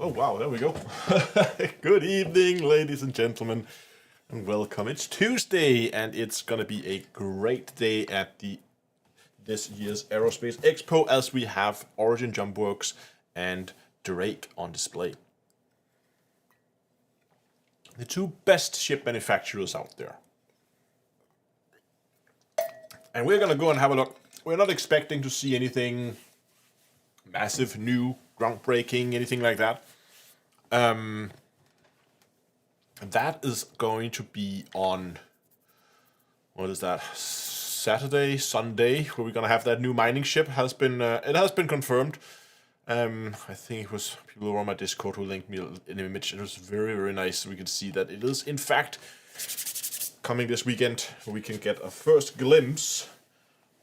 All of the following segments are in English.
Oh wow, there we go. Good evening, ladies and gentlemen, and welcome. It's Tuesday, and it's gonna be a great day at this year's Aerospace Expo, as we have Origin Jumpworks and Drake on display. The two best ship manufacturers out there. And we're gonna go and have a look. We're not expecting to see anything massive, new, groundbreaking, anything like that. That is going to be on, what is that, Saturday, Sunday, where we're gonna have that new mining ship. It has been confirmed. I think it was people over on my Discord who linked me an image. It was very, very nice. We could see that it is, in fact, coming this weekend. We can get a first glimpse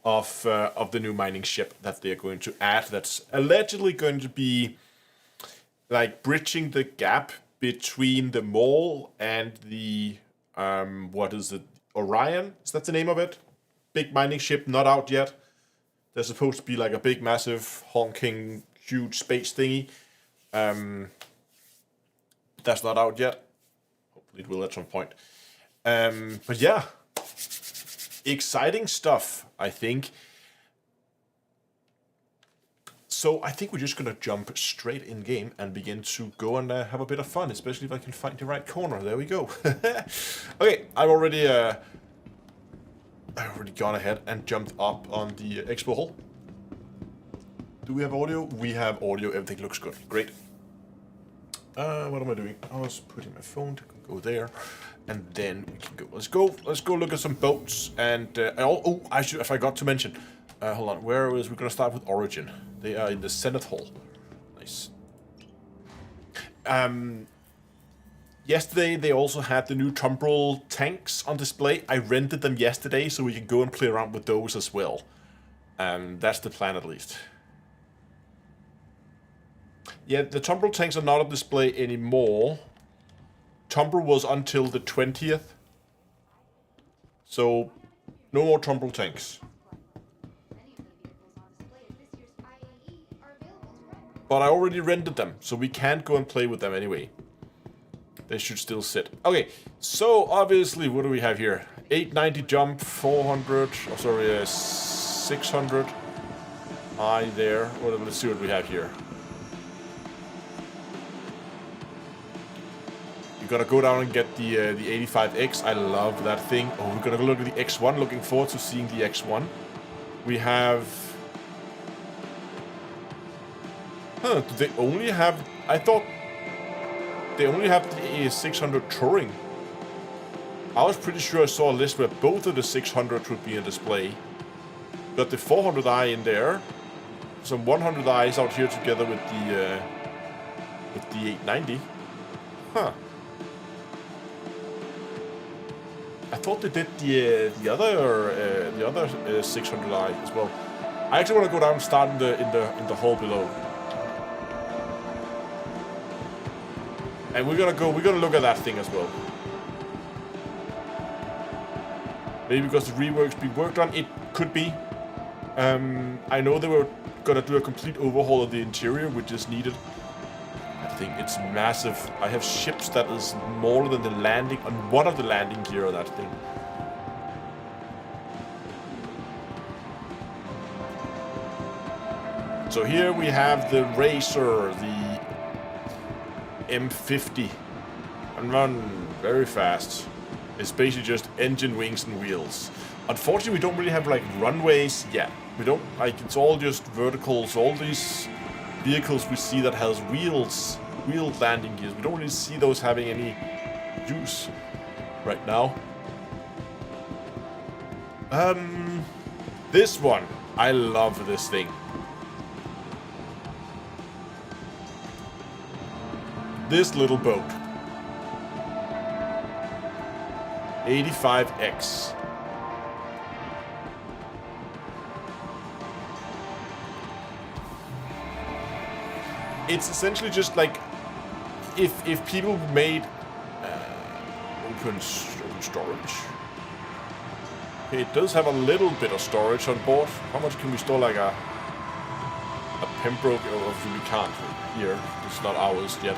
of the new mining ship that they're going to add. That's allegedly going to be like bridging the gap between the mall and the what is it? Orion? Is that the name of it? Big mining ship, not out yet. There's supposed to be like a big, massive, honking, huge space thingy. That's not out yet. Hopefully it will at some point. But yeah, exciting stuff, I think. So I think we're just gonna jump straight in game and begin to go and have a bit of fun, especially if I can find the right corner. There we go. Okay, I've already gone ahead and jumped up on the expo hall. Do we have audio? We have audio. Everything looks good. Great. What am I doing? I was putting my phone to go there, and then we can go. Let's go look at some boats. And I forgot to mention. Hold on. Where is we gonna start with Origin? They are in the Senate Hall. Nice. Yesterday they also had the new Tumbrel tanks on display. I rented them yesterday, so we can go and play around with those as well. That's the plan, at least. Yeah, the Tumbrel tanks are not on display anymore. Tumbrel was until the 20th. So, no more Tumbrel tanks. But I already rented them, so we can't go and play with them anyway. They should still sit. Okay, so obviously, what do we have here? 890 jump, 400, 600. Eye there. Well, let's see what we have here. You gotta go down and get the 85X. I love that thing. Oh, we're gonna go look at the X1. Looking forward to seeing the X1. We have... Huh, do they only have... I thought they only have the 600 Touring. I was pretty sure I saw a list where both of the 600s would be on display. Got the 400i in there. Some 100i's out here together with the 890. Huh. I thought they did the other 600i as well. I actually want to go down and start in the hall below. And we're gonna look at that thing as well. Maybe because the rework's being worked on, it could be. I know they were gonna do a complete overhaul of the interior, which is needed. I think it's massive. I have ships that is more than the landing on one of the landing gear of that thing. So here we have the Racer, the M50, and run very fast. It's basically just engine, wings, and wheels. Unfortunately, we don't really have like runways yet. We don't like, it's all just verticals. All these vehicles we see that has wheeled landing gears, we don't really see those having any use right now. This one, I love this thing. This little boat. 85X. It's essentially just like if people made open storage. Okay, it does have a little bit of storage on board. How much can we store? Like a Pembroke? Or we can't here. It's not ours yet.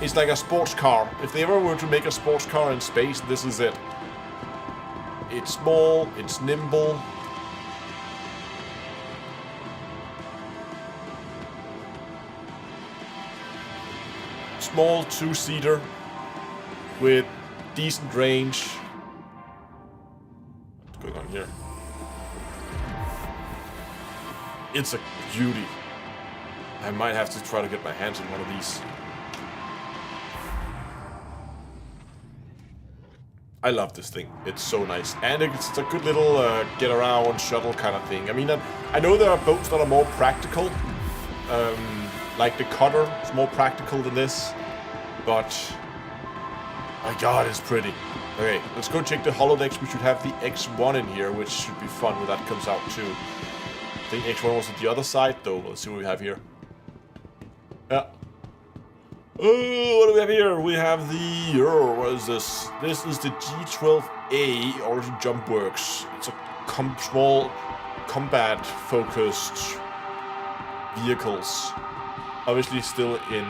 It's like a sports car. If they ever were to make a sports car in space, this is it. It's small, it's nimble. Small two-seater. with decent range. What's going on here? It's a beauty. I might have to try to get my hands on one of these. I love this thing. It's so nice. And it's a good little get around shuttle kind of thing. I mean, I know there are boats that are more practical. Like the Cutter is more practical than this. But, my god, it's pretty. Okay, let's go check the holodecks. We should have the X1 in here, which should be fun when that comes out too. I think X1 was at the other side though. Let's see what we have here. Yeah. Oh, what do we have here? We have the... what is this? This is the G12A Origin Jump Works. It's a small combat-focused vehicles. Obviously still in...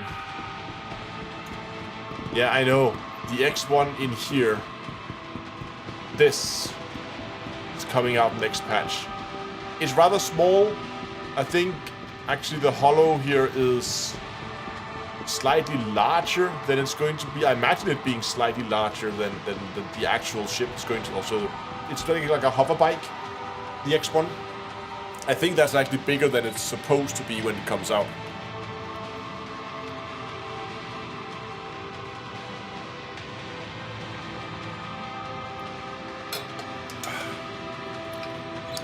Yeah, I know. The X1 in here. This is coming out next patch. It's rather small. I think actually the holo here is slightly larger than it's going to be. I imagine it being slightly larger than the actual ship is going to also. It's like a hover bike, the X1. I think that's actually bigger than it's supposed to be when it comes out.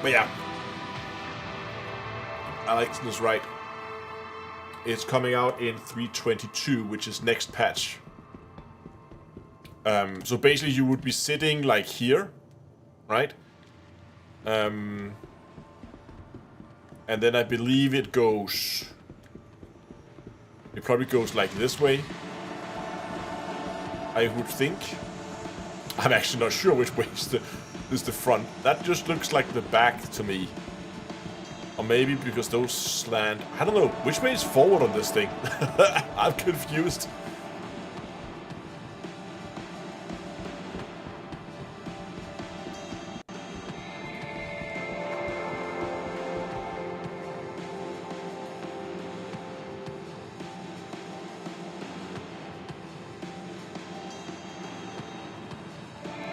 But yeah, Alex is right. It's coming out in 3.22, which is next patch. So basically you would be sitting like here, right? And then I believe it goes... It probably goes like this way. I would think. I'm actually not sure which way is the front. That just looks like the back to me. Or maybe because those slant... I don't know. Which way is forward on this thing? I'm confused.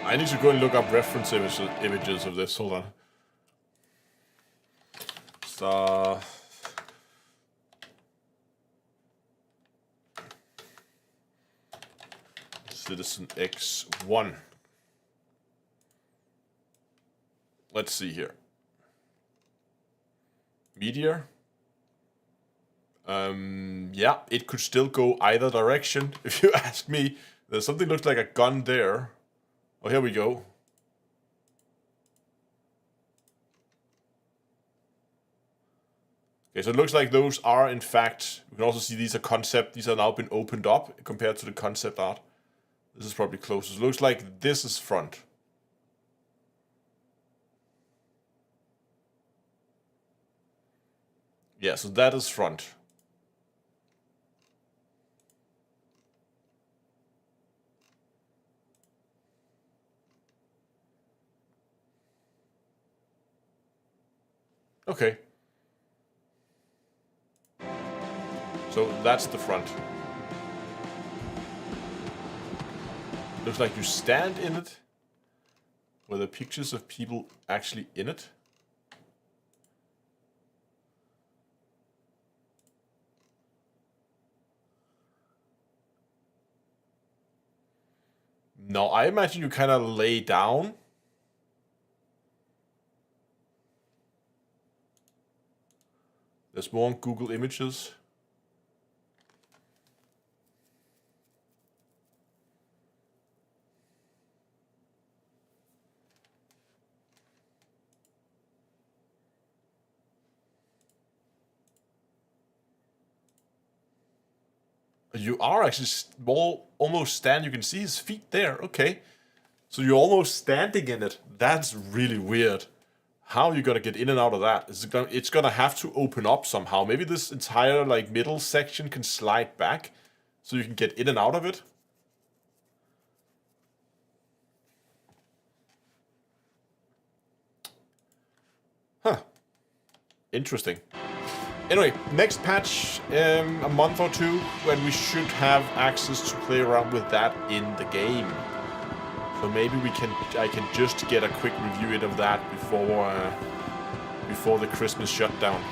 I need to go and look up reference images of this. Hold on. Citizen X1. Let's see here. Meteor. Yeah, it could still go either direction, if you ask me. There's something looks like a gun there. Oh, here we go. Okay, so it looks like those are, in fact, we can also see these are concept. These are now been opened up compared to the concept art. This is probably closest. Looks like this is front. Yeah, so that is front. Okay. So that's the front. Looks like you stand in it. Were there pictures of people actually in it? No, I imagine you kind of lay down. There's more on Google Images. You are actually almost stand. You can see his feet there. Okay. So you're almost standing in it. That's really weird. How are you gonna get in and out of that? It's gonna have to open up somehow. Maybe this entire like middle section can slide back so you can get in and out of it. Huh. Interesting. Anyway, next patch, a month or two, when we should have access to play around with that in the game. So maybe I can just get a quick review of that before the Christmas shutdown.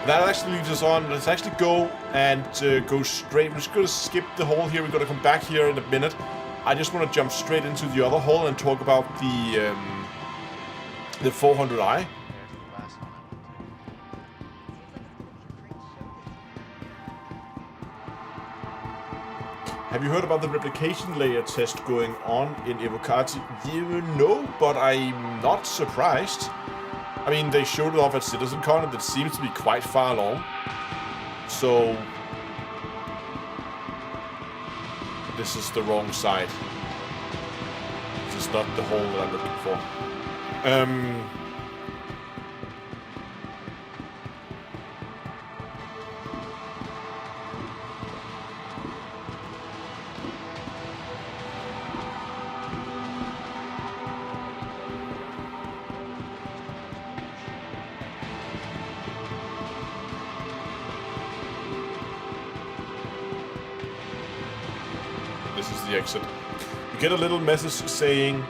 That actually leads us on. Let's actually go and go straight. We're just going to skip the hall here. We're going to come back here in a minute. I just want to jump straight into the other hall and talk about the 400i. Have you heard about the replication layer test going on in Evocati? You know, but I'm not surprised. I mean, they showed it off at CitizenCon and it seems to be quite far along. So this is the wrong side. This is not the hole that I'm looking for. This is the exit. You get a little message saying,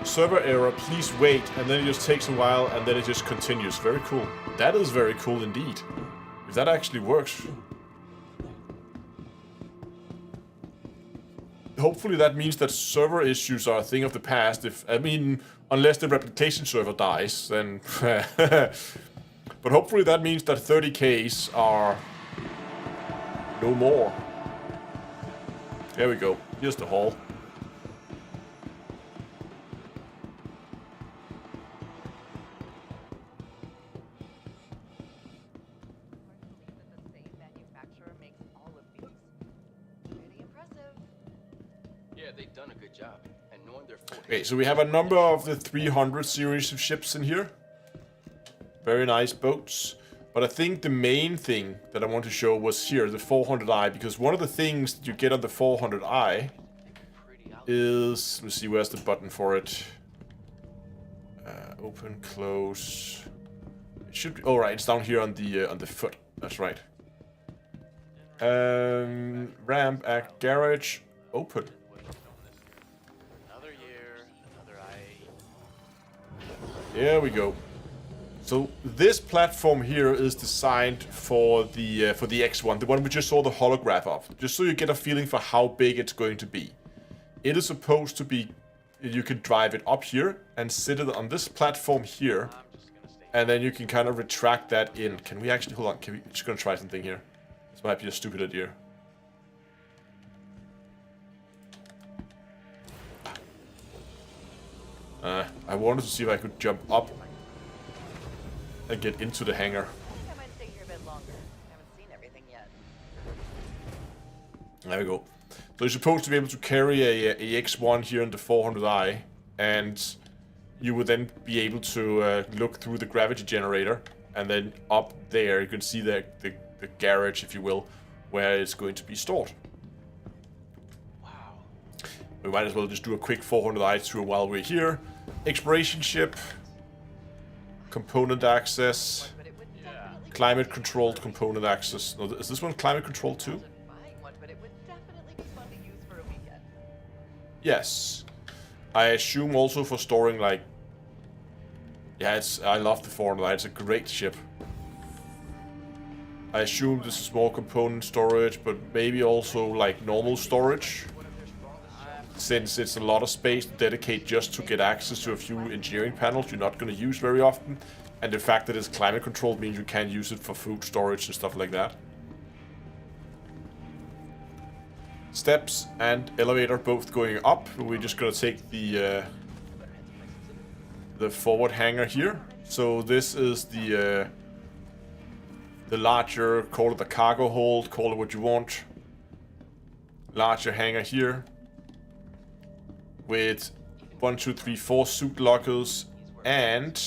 server error, please wait, and then it just takes a while, and then it just continues. Very cool. That is very cool indeed. If that actually works. Hopefully that means that server issues are a thing of the past. Unless the replication server dies, then... But hopefully that means that 30Ks are no more. There we go. Here's the hall. Yeah, they've done a good job. And knowing their okay, so we have a number of the 300 series of ships in here. Very nice boats. But I think the main thing that I want to show was here, the 400i, because one of the things that you get on the 400i is... Let me see, where's the button for it? Open, close... It should be... Oh, right, it's down here on the foot. That's right. Ramp, act, garage, open. Another year, another IAE. There we go. So this platform here is designed for the X1, the one we just saw the holograph of, just so you get a feeling for how big it's going to be. It is supposed to be, you can drive it up here and sit it on this platform here, and then you can kind of retract that in. Can we actually, hold on, just gonna try something here. This might be a stupid idea. I wanted to see if I could jump up and get into the hangar. I might stay here a bit longer. I haven't seen everything yet. There we go. So you're supposed to be able to carry a X1 here in the 400i, and you would then be able to look through the gravity generator, and then up there you can see the garage, if you will, where it's going to be stored. Wow. We might as well just do a quick 400i tour while we're here. Exploration ship. Component access, climate controlled component access. No, is this one climate controlled too? Yes. I assume also for storing like... Yeah, I love the 400i, it's a great ship. I assume this is more component storage, but maybe also like normal storage. Since it's a lot of space to dedicate just to get access to a few engineering panels you're not going to use very often. And the fact that it's climate controlled means you can use it for food storage and stuff like that. Steps and elevator both going up. We're just going to take the forward hangar here. So this is the larger, call it the cargo hold, call it what you want. Larger hangar here. With 1, 2, 3, 4 suit lockers and...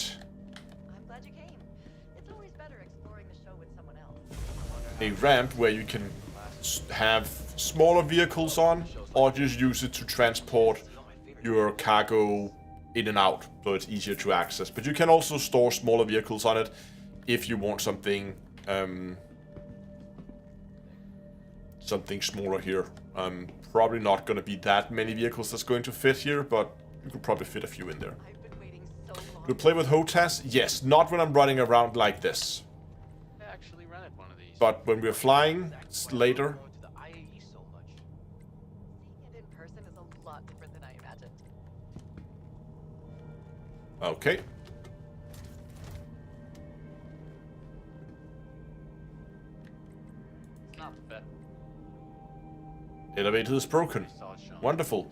I'm glad you came. It's always better exploring the show with someone else. a ramp where you can have smaller vehicles on, or just use it to transport your cargo in and out, so it's easier to access. But you can also store smaller vehicles on it. if you want something something smaller here. Probably not going to be that many vehicles that's going to fit here, but you could probably fit a few in there. I've been waiting so long. Do we play with HOTAS? Yes, not when I'm running around like this. I actually rented one of these. But when we're flying later, Going to the IAE so much. Seeing it in person is a lot different than I imagined. okay. It's not bad. Elevator is broken. Saw it shown. Wonderful.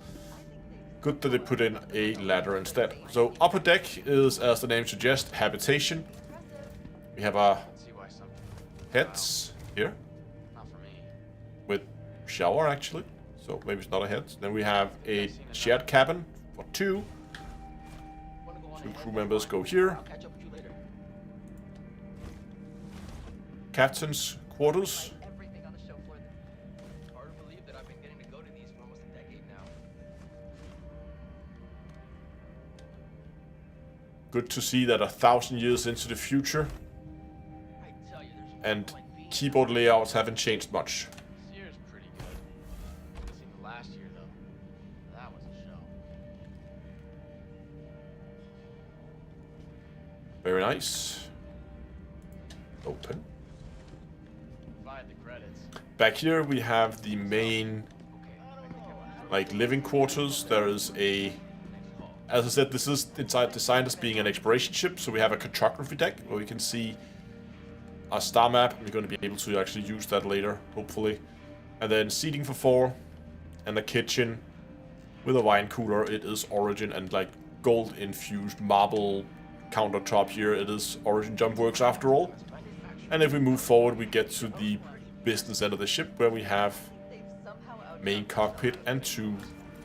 Good that they put in a ladder instead. So upper deck is, as the name suggests, habitation. We have our Let's see why some. heads here Not for me. with shower actually. So maybe it's not a head. Then we have a shared cabin for two. Wanna go on Two ahead? crew members go here. I'll catch up with you later. Captain's quarters. Everything on the show floor. Hard to believe that I've been getting to go to these for almost a decade now. Good to see that 1,000 years into the future I tell you, there's and nothing like being keyboard layouts haven't changed much. This year's pretty good. Missing the last year though. That was a show. Very nice. Open. If I had the credits. Back here we have the main like living quarters. There is a, as I said, this is inside designed as being an exploration ship, so we have a cartography deck where we can see a star map. We're going to be able to actually use that later, hopefully. And then seating for 4 and a kitchen with a wine cooler. It is Origin and like gold infused marble countertop here. It is Origin Jump Works after all. And if we move forward, we get to the business end of the ship where we have They've somehow out. main cockpit and 2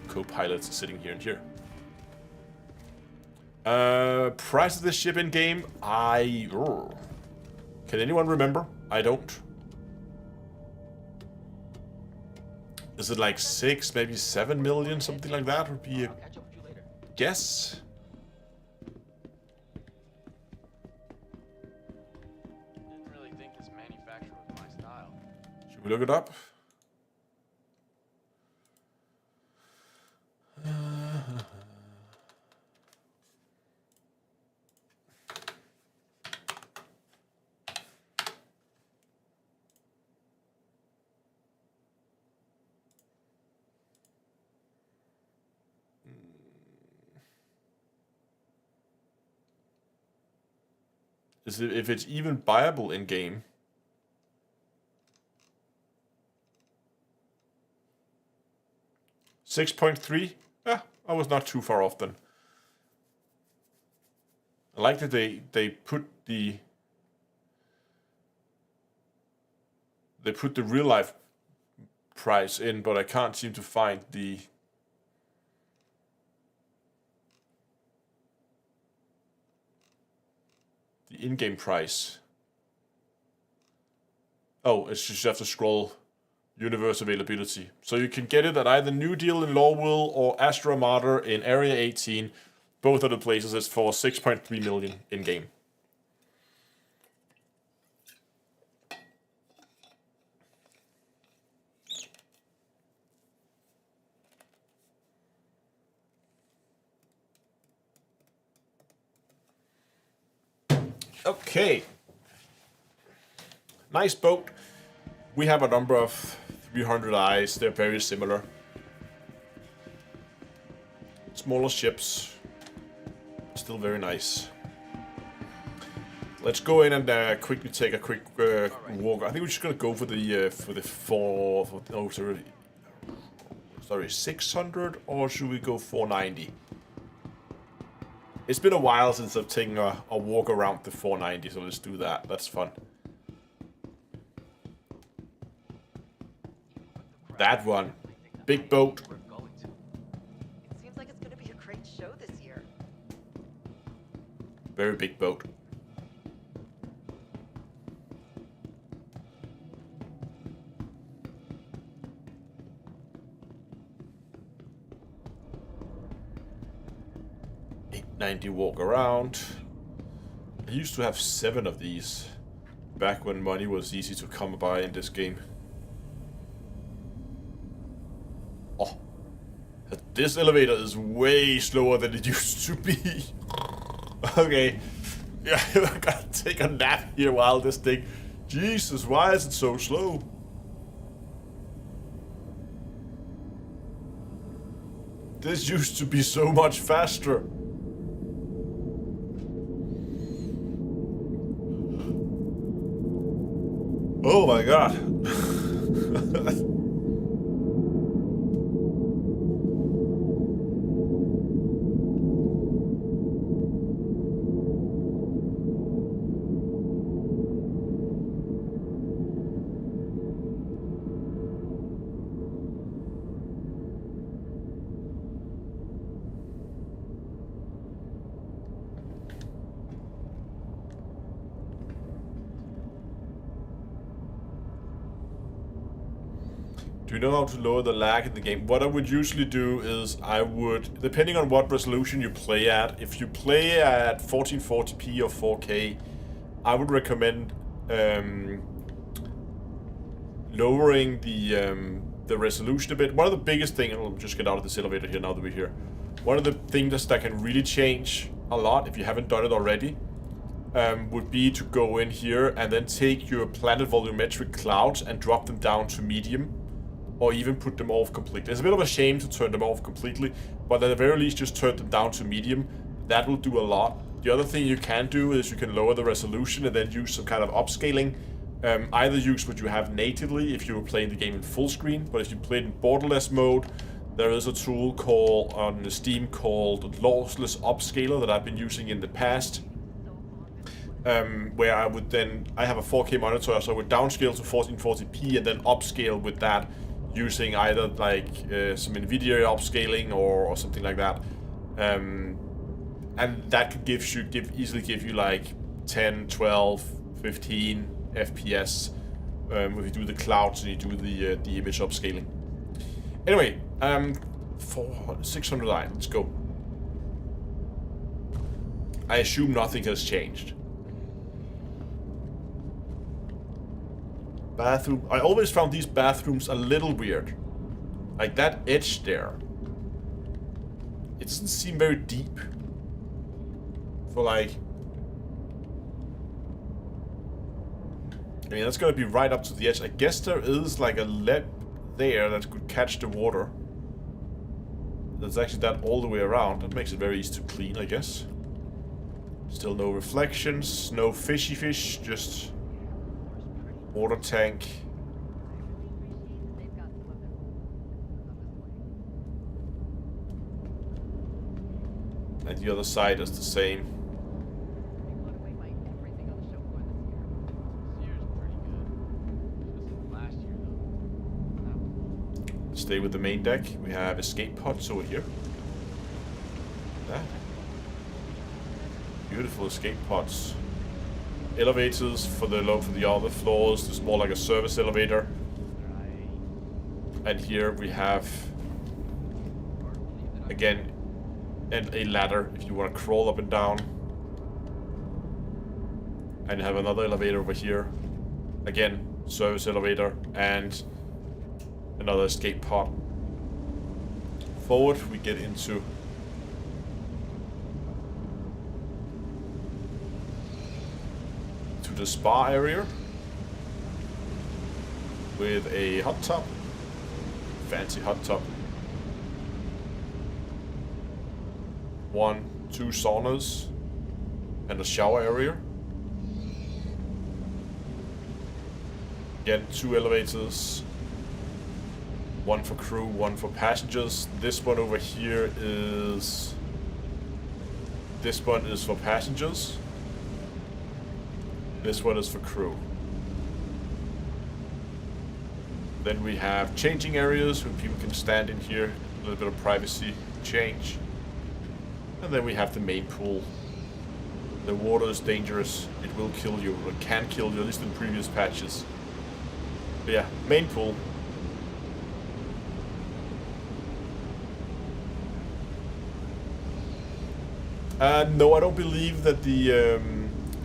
co-pilots sitting here and here. Price of this ship in game, can anyone remember? I don't. Is it like 6, maybe 7 million, something like that would be a I'll catch up with you later. guess? Didn't really think this manufacturer was my style. Should we look it up? Is it, if it's even buyable in game? $6.3? Yeah, I was not too far off then. I like that they put the real life price in, but I can't seem to find the in-game price. Oh, it's just you have to scroll universe availability. So you can get it at either New Deal in Lorville or Astra Mater in Area 18. Both of the places is for 6.3 million in-game. Okay. Nice boat. We have a number of 300 eyes. They're very similar. Smaller ships. Still very nice. Let's go in and quickly take a quick walk. I think we're just gonna go for the 600, or should we go 490? It's been a while since I've taken a walk around the 490, so let's do that. That's fun. That one. Big boat. We're going to. It seems like it's going to be a great show this year. Very big boat. $890 walk around. I used to have 7 of these back when money was easy to come by in this game. Oh, this elevator is way slower than it used to be. Okay, yeah, I gotta take a nap here while this thing. Jesus, why is it so slow? This used to be so much faster. Oh my god. Do you know how to lower the lag in the game? What I would usually do is I would, depending on what resolution you play at, if you play at 1440p or 4K, I would recommend lowering the resolution a bit. One of the biggest things, I'll just get out of this elevator here now that we're here. One of the things that can really change a lot, if you haven't done it already, would be to go in here and then take your planet volumetric clouds and drop them down to medium. Or even put them off completely. It's a bit of a shame to turn them off completely, but at the very least just turn them down to medium. That will do a lot. The other thing you can do is you can lower the resolution and then use some kind of upscaling. Either use what you have natively if you were playing the game in full screen, but if you played in borderless mode, there is a tool called on Steam called Lossless Upscaler that I've been using in the past. Where I would then, I have a 4K monitor, so I would downscale to 1440p and then upscale with that, using either like some NVIDIA upscaling or something like that, and that could easily give you like 10, 12, 15 FPS if you do the clouds and you do the image upscaling. Anyway, 609. Let's go. I assume nothing has changed. Bathroom. I always found these bathrooms a little weird. Like that edge there. It doesn't seem very deep. For like... I mean, that's gonna be right up to the edge. I guess there is like a lip there that could catch the water. There's actually that all the way around. That makes it very easy to clean, I guess. Still no reflections, no fishy fish, just... water tank. And the other side is the same. Stay with the main deck. We have escape pods over here. That. Beautiful escape pods. Elevators for the other floors. This is more like a service elevator. And here we have again a ladder if you want to crawl up and down. And you have another elevator over here. Again, service elevator and another escape pod. Forward we get into the spa area with a hot tub, fancy hot tub, 1, 2 saunas, and a shower area. Again, 2 elevators, 1 for crew, 1 for passengers. This one over here is... this one is for passengers. This one is for crew. Then we have changing areas where people can stand in here, a little bit of privacy, change. And then we have the main pool. The water is dangerous. It will kill you, or it can kill you, at least in previous patches. But yeah, main pool. No, I don't believe that the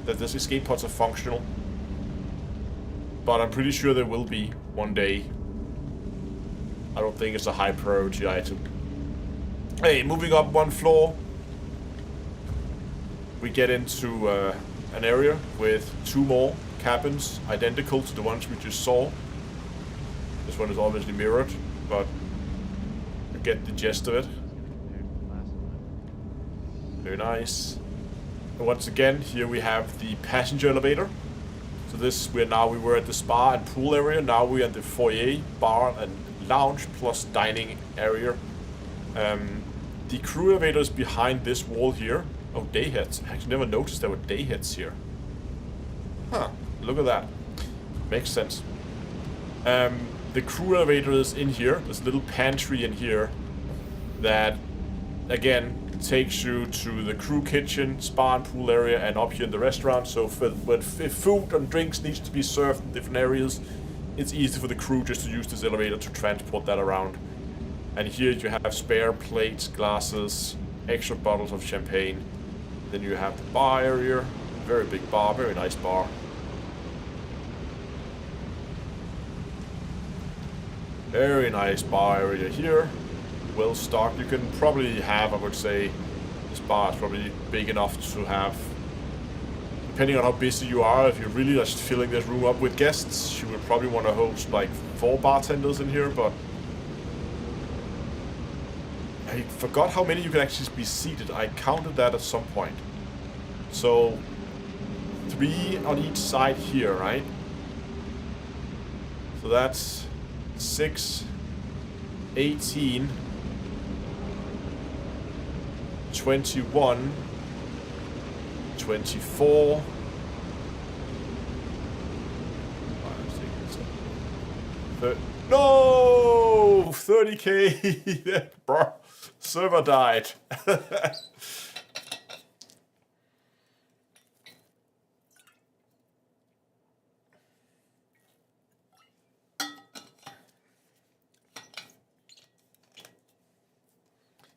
that these escape pods are functional. But I'm pretty sure there will be one day. I don't think it's a high priority item. Hey, moving up one floor, we get into an area with 2 more cabins, identical to the ones we just saw. This one is obviously mirrored, but you get the gist of it. Very nice. And once again, here we have the passenger elevator. So this, we were at the spa and pool area. Now we're at the foyer, bar and lounge plus dining area. The crew elevator is behind this wall here. Oh, day heads. I actually never noticed there were day heads here. Huh, look at that. Makes sense. The crew elevator is in here. There's a little pantry in here that, again, takes you to the crew kitchen, spa and pool area, and up here in the restaurant. So if food and drinks needs to be served in different areas, it's easy for the crew just to use this elevator to transport that around. And here you have spare plates, glasses, extra bottles of champagne. Then you have the bar area, very big bar, very nice bar. Very nice bar area here. Well stocked. You can probably have, I would say, this bar is probably big enough to have, depending on how busy you are, if you're really just filling this room up with guests, you would probably want to host like 4 bartenders in here, but I forgot how many you can actually be seated. I counted that at some point. So 3 on each side here, right? So that's 6, 18, 21, 24. No! 30k! Bro, server died.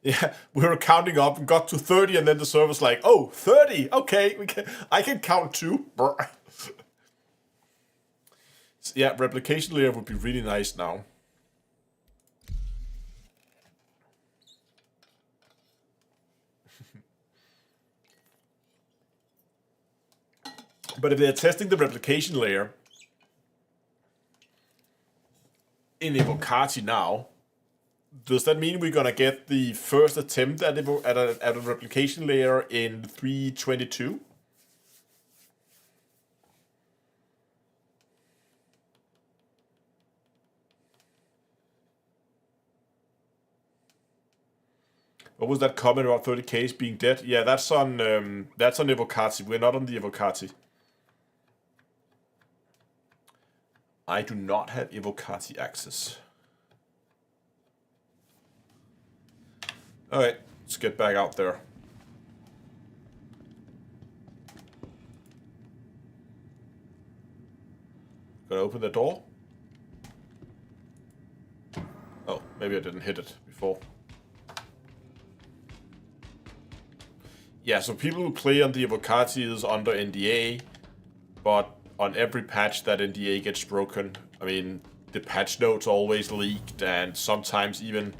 Yeah, we were counting up and got to 30, and then the server's like, "Oh, 30. Okay, I can count too." Yeah, replication layer would be really nice now. But if they're testing the replication layer in Evocati now, does that mean we're gonna get the first attempt at a replication layer in 3.22? What was that comment about 30Ks being dead? Yeah, that's on Evocati. We're not on the Evocati. I do not have Evocati access. Alright, let's get back out there. Gonna open the door? Oh, maybe I didn't hit it before. Yeah, so people who play on the Evocati is under NDA, but on every patch that NDA gets broken, I mean, the patch notes always leaked, and sometimes even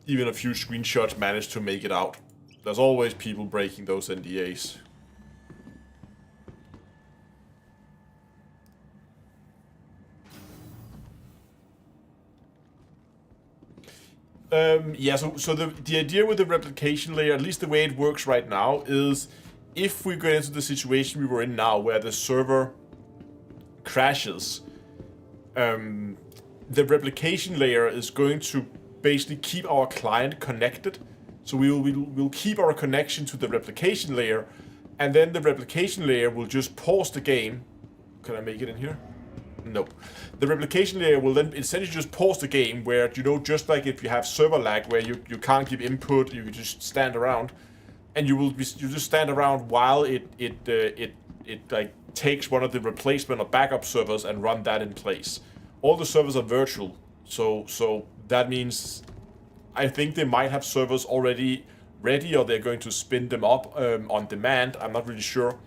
a few screenshots manage to make it out. There's always people breaking those NDAs. Yeah, so the idea with the replication layer, at least the way it works right now, is if we go into the situation we were in now, where the server crashes, the replication layer is going to basically keep our client connected. So we'll keep our connection to the replication layer, and then the replication layer will just pause the game. Can I make it in here? No. The replication layer will then essentially just pause the game, where, you know, just like if you have server lag where you can't give input, you just stand around, and you just stand around while it like takes one of the replacement or backup servers and run that in place. All the servers are virtual, so that means I think they might have servers already ready, or they're going to spin them up on demand. I'm not really sure.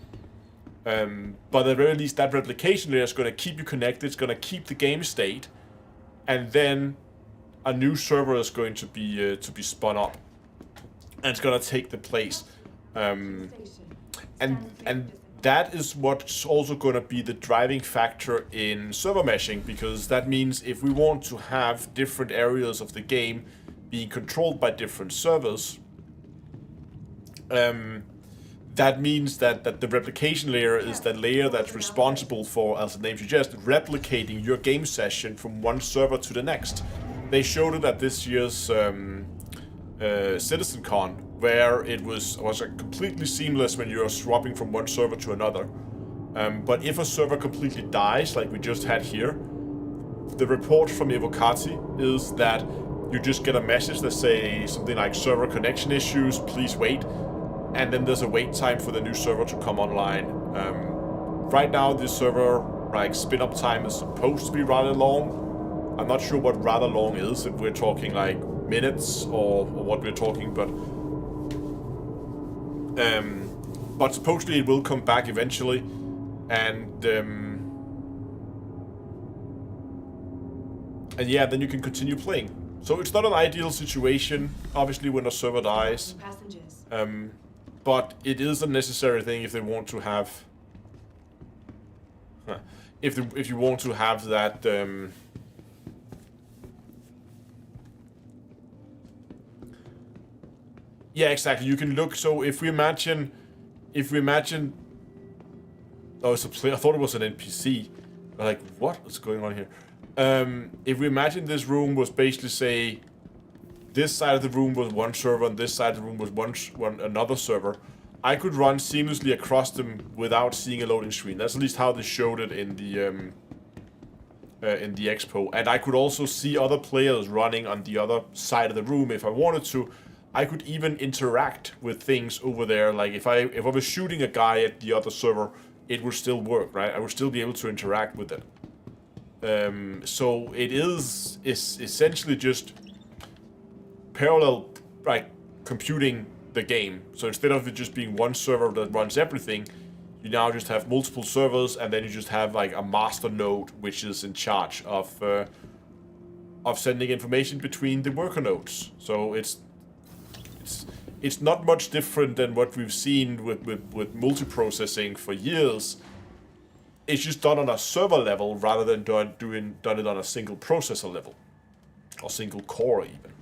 But at the very least, that replication layer is going to keep you connected. It's going to keep the game state, and then a new server is going to be spun up, and it's going to take the place. And that is what's also going to be the driving factor in server meshing, because that means if we want to have different areas of the game being controlled by different servers, that means that the replication layer is that layer that's responsible for, as the name suggests, replicating your game session from one server to the next. They showed it at this year's CitizenCon, where it was completely seamless when you're swapping from one server to another. But if a server completely dies, like we just had here, the report from Evocati is that you just get a message that say something like server connection issues, please wait. And then there's a wait time for the new server to come online. Right now, this server spin up time is supposed to be rather long. I'm not sure what rather long is, if we're talking like minutes or what we're talking, but supposedly it will come back eventually, and yeah, then you can continue playing. So it's not an ideal situation, obviously, when a server dies. But it is a necessary thing if they want to have, if you want to have that, yeah, exactly. You can look. So if we imagine, oh, it's a player. I thought it was an NPC. Like, what is going on here? If we imagine this room was basically, say, this side of the room was one server and this side of the room was another server, I could run seamlessly across them without seeing a loading screen. That's at least how they showed it in the expo. And I could also see other players running on the other side of the room if I wanted to. I could even interact with things over there. Like if I was shooting a guy at the other server, it would still work, right? I would still be able to interact with it. So it's essentially just parallel, computing the game. So instead of it just being one server that runs everything, you now just have multiple servers, and then you just have like a master node which is in charge of sending information between the worker nodes. So it's not much different than what we've seen with multiprocessing for years. It's just done on a server level rather than done it on a single processor level, or single core even.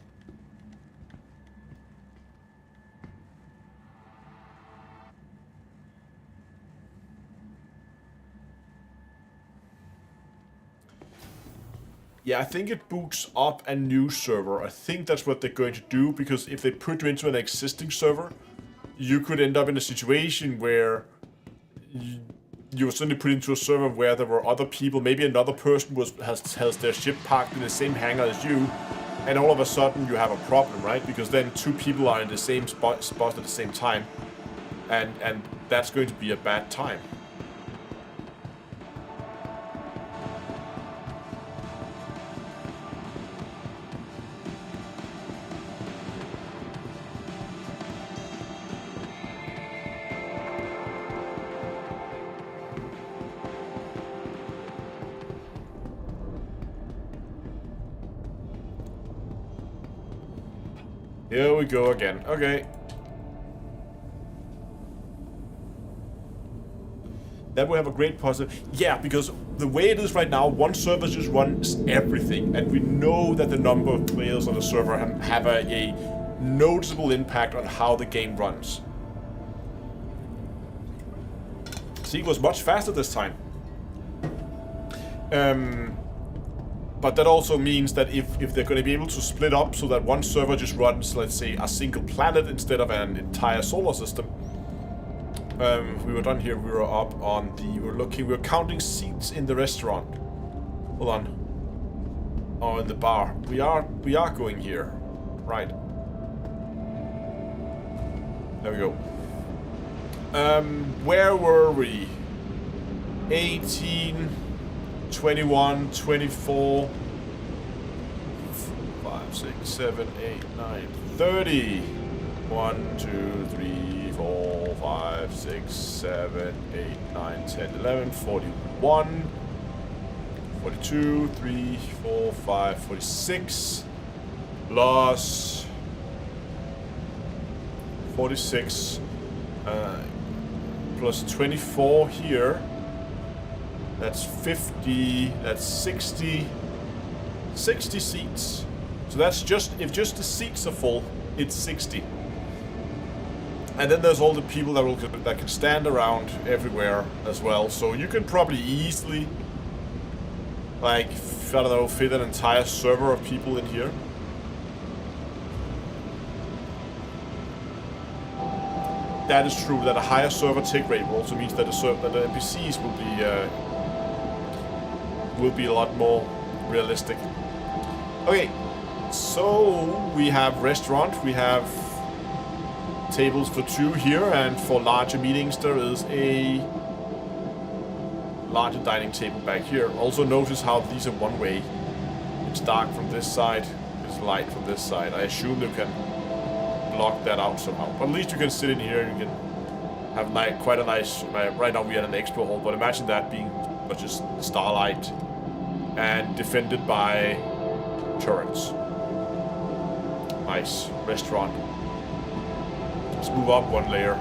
Yeah, I think it boots up a new server. I think that's what they're going to do, because if they put you into an existing server, you could end up in a situation where you were suddenly put into a server where there were other people. Maybe another person has their ship parked in the same hangar as you, and all of a sudden you have a problem, right? Because then two people are in the same spot at the same time, and that's going to be a bad time. Here we go again. Okay. That will have a great positive. Yeah, because the way it is right now, one server just runs everything, and we know that the number of players on a server have a noticeable impact on how the game runs. See, it was much faster this time. But that also means that if they're going to be able to split up so that one server just runs, let's say, a single planet instead of an entire solar system. We were done here, we were up on we were counting seats in the restaurant. Hold on. Oh, in the bar. We are going here. Right. There we go. Where were we? 18... 21, 24, 5, 6, 7, 8, 9, 30. 1, 2, 3, 4, 5, 6, 7, 8, 9, 10, 11, 41, 42, 3, 4, 5, 46, plus 46, plus 24 here. That's 50, that's 60 seats. So that's just, if just the seats are full, it's 60. And then there's all the people that can stand around everywhere as well. So you can probably easily, like, I don't know, fit an entire server of people in here. That is true, that a higher server tick rate also means that the NPCs will be a lot more realistic. Okay, so we have restaurant, we have tables for 2 here, and for larger meetings there is a larger dining table back here. Also notice how these are one way. It's dark from this side, it's light from this side. I assume you can block that out somehow. But at least you can sit in here and you can have quite a nice... Right now we are in an expo hall, but imagine that being just starlight and defended by turrets. Nice restaurant. Let's move up one layer.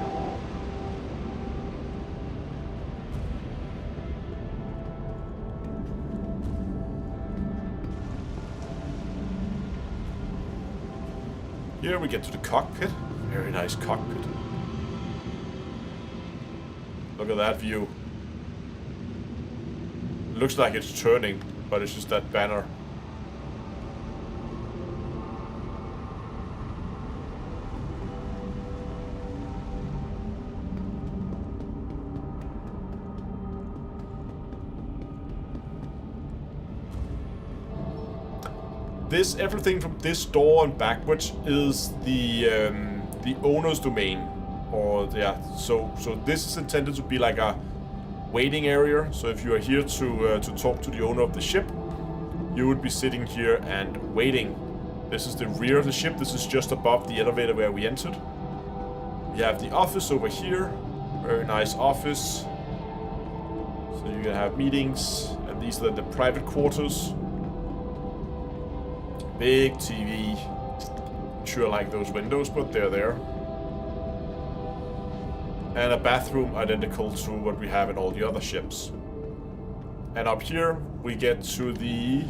Here we get to the cockpit. Very nice cockpit. Look at that view. Looks like it's turning, but it's just that banner. Everything from this door and backwards is the owner's domain, or yeah. So this is intended to be like a waiting area. So if you are here to talk to the owner of the ship, you would be sitting here and waiting. This is the rear of the ship. This is just above the elevator where we entered. We have the office over here. Very nice office. So you can have meetings, and these are the private quarters. Big TV. Sure, like those windows, but they're there. And a bathroom identical to what we have in all the other ships. And up here we get to the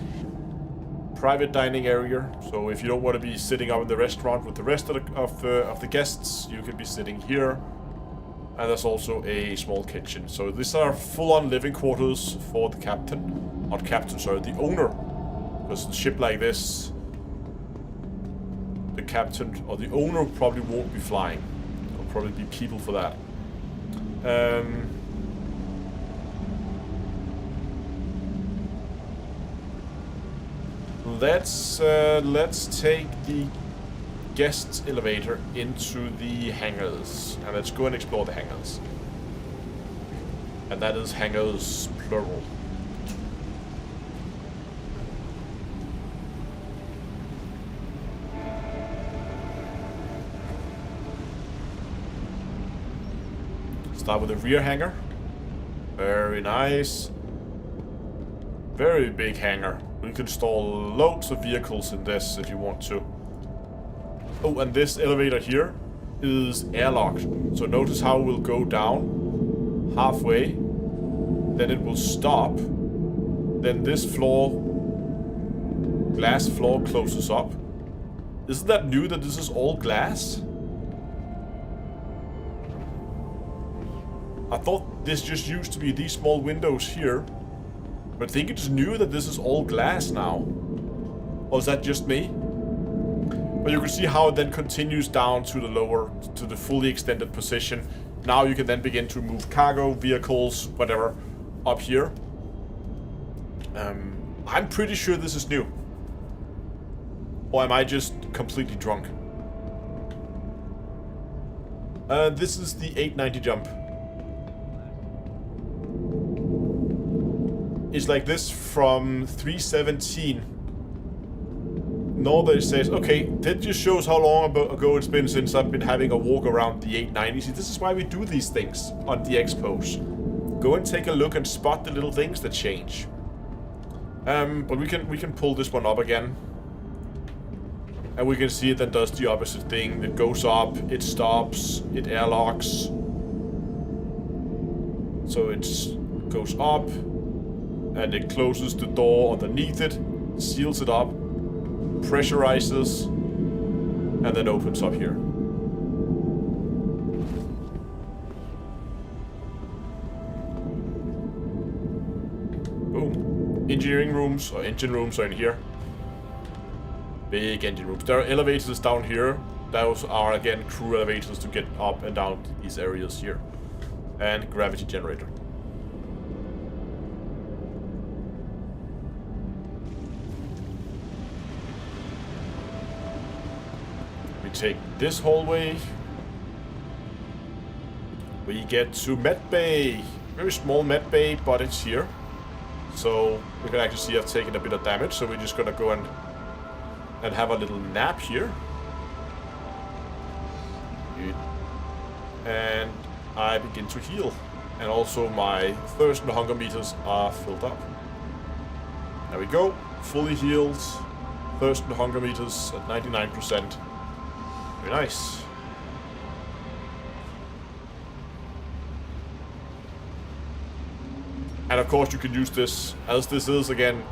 private dining area. So if you don't want to be sitting up in the restaurant with the rest of the guests, you can be sitting here. And there's also a small kitchen. So these are full-on living quarters for the captain. Not captain, sorry, the owner. Because a ship like this, the captain or the owner probably won't be flying. There'll probably be people for that. Let's take the guest elevator into the hangars, and let's go and explore the hangars. And that is hangars plural. Start with the rear hangar. Very nice. Very big hangar. You can store loads of vehicles in this if you want to. Oh, and this elevator here is airlocked. So notice how it will go down halfway. Then it will stop. Then this floor, glass floor, closes up. Isn't that new that this is all glass? I thought this just used to be these small windows here. But I think it's new that this is all glass now. Or is that just me? But you can see how it then continues down to the lower, to the fully extended position. Now you can then begin to move cargo, vehicles, whatever, up here. I'm pretty sure this is new. Or am I just completely drunk? This is the 890 jump. It's like this from 317. Norway says, okay, that just shows how long ago it's been since I've been having a walk around the 890. See, this is why we do these things on the expos. Go and take a look and spot the little things that change. But we can pull this one up again. And we can see it then does the opposite thing. It goes up, it stops, it airlocks. So it goes up, and it closes the door underneath it, seals it up, pressurizes, and then opens up here. Boom. Engineering rooms, or engine rooms are in here. Big engine rooms. There are elevators down here. Those are, again, crew elevators to get up and down these areas here. And gravity generator. We take this hallway. We get to med bay. Very small med bay, but it's here. So we can actually see I've taken a bit of damage, so we're just gonna go and have a little nap here. Good. And I begin to heal. And also my thirst and hunger meters are filled up. There we go. Fully healed. Thirst and hunger meters at 99%. Very nice. And of course you can use this, as this is again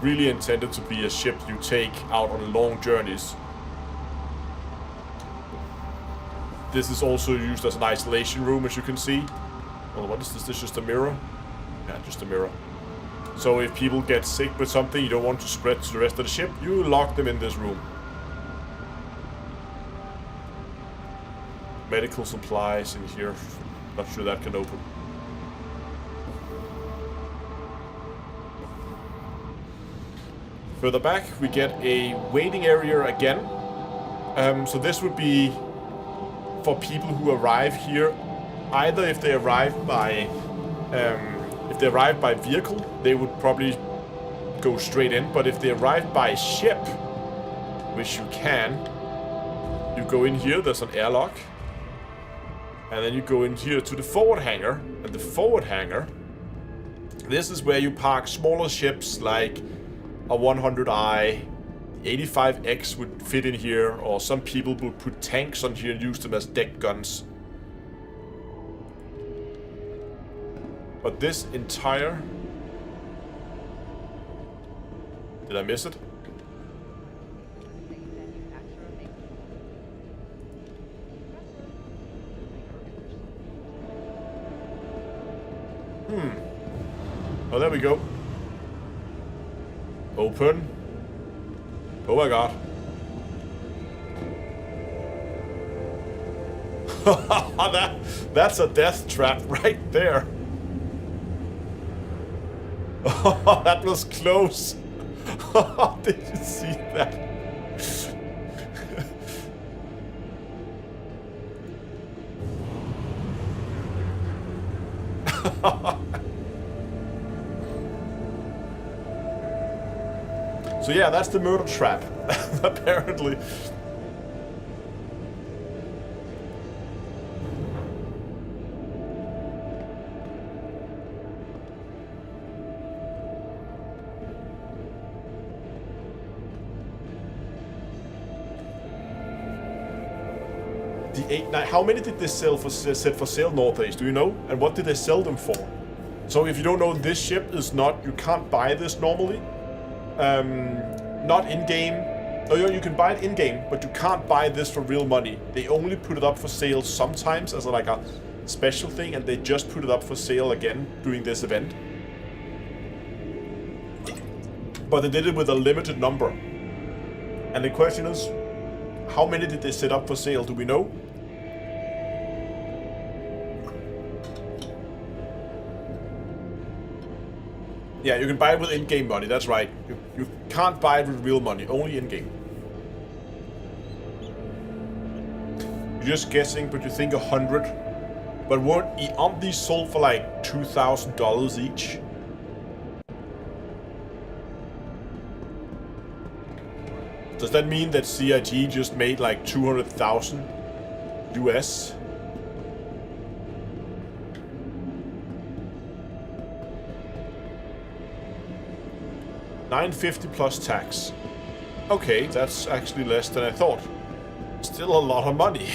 really intended to be a ship you take out on long journeys. This is also used as an isolation room, as you can see. Well, what is this? This is just a mirror? Yeah, just a mirror. So if people get sick with something you don't want to spread to the rest of the ship, you lock them in this room. Medical supplies in here. Not sure that can open. Further back, we get a waiting area again. So this would be for people who arrive here, either if they arrive by vehicle, they would probably go straight in. But if they arrive by ship, which you can, you go in here. There's an airlock, and then you go in here to the forward hangar. And the forward hangar, this is where you park smaller ships like a 100i, 85X would fit in here, or some people would put tanks on here and use them as deck guns. But this entire... Did I miss it? Oh, there we go. Open. Oh my god. That's a death trap right there. Oh, that was close. Did you see that? So yeah, that's the murder trap, apparently. The 8-9, how many did they sell for set for sale nowadays? Do you know? And what did they sell them for? So if you don't know, this ship is not, you can't buy this normally. Not in-game. Oh, you can buy it in-game, but you can't buy this for real money. They only put it up for sale sometimes as like a special thing, and they just put it up for sale again during this event. But they did it with a limited number. And the question is, how many did they set up for sale? Do we know? Yeah, you can buy it with in-game money, that's right. You can't buy it with real money, only in-game. You're just guessing, but you think 100. But aren't these sold for like $2,000 each? Does that mean that CIG just made like 200,000 US? $950 plus tax. Okay, that's actually less than I thought. Still a lot of money.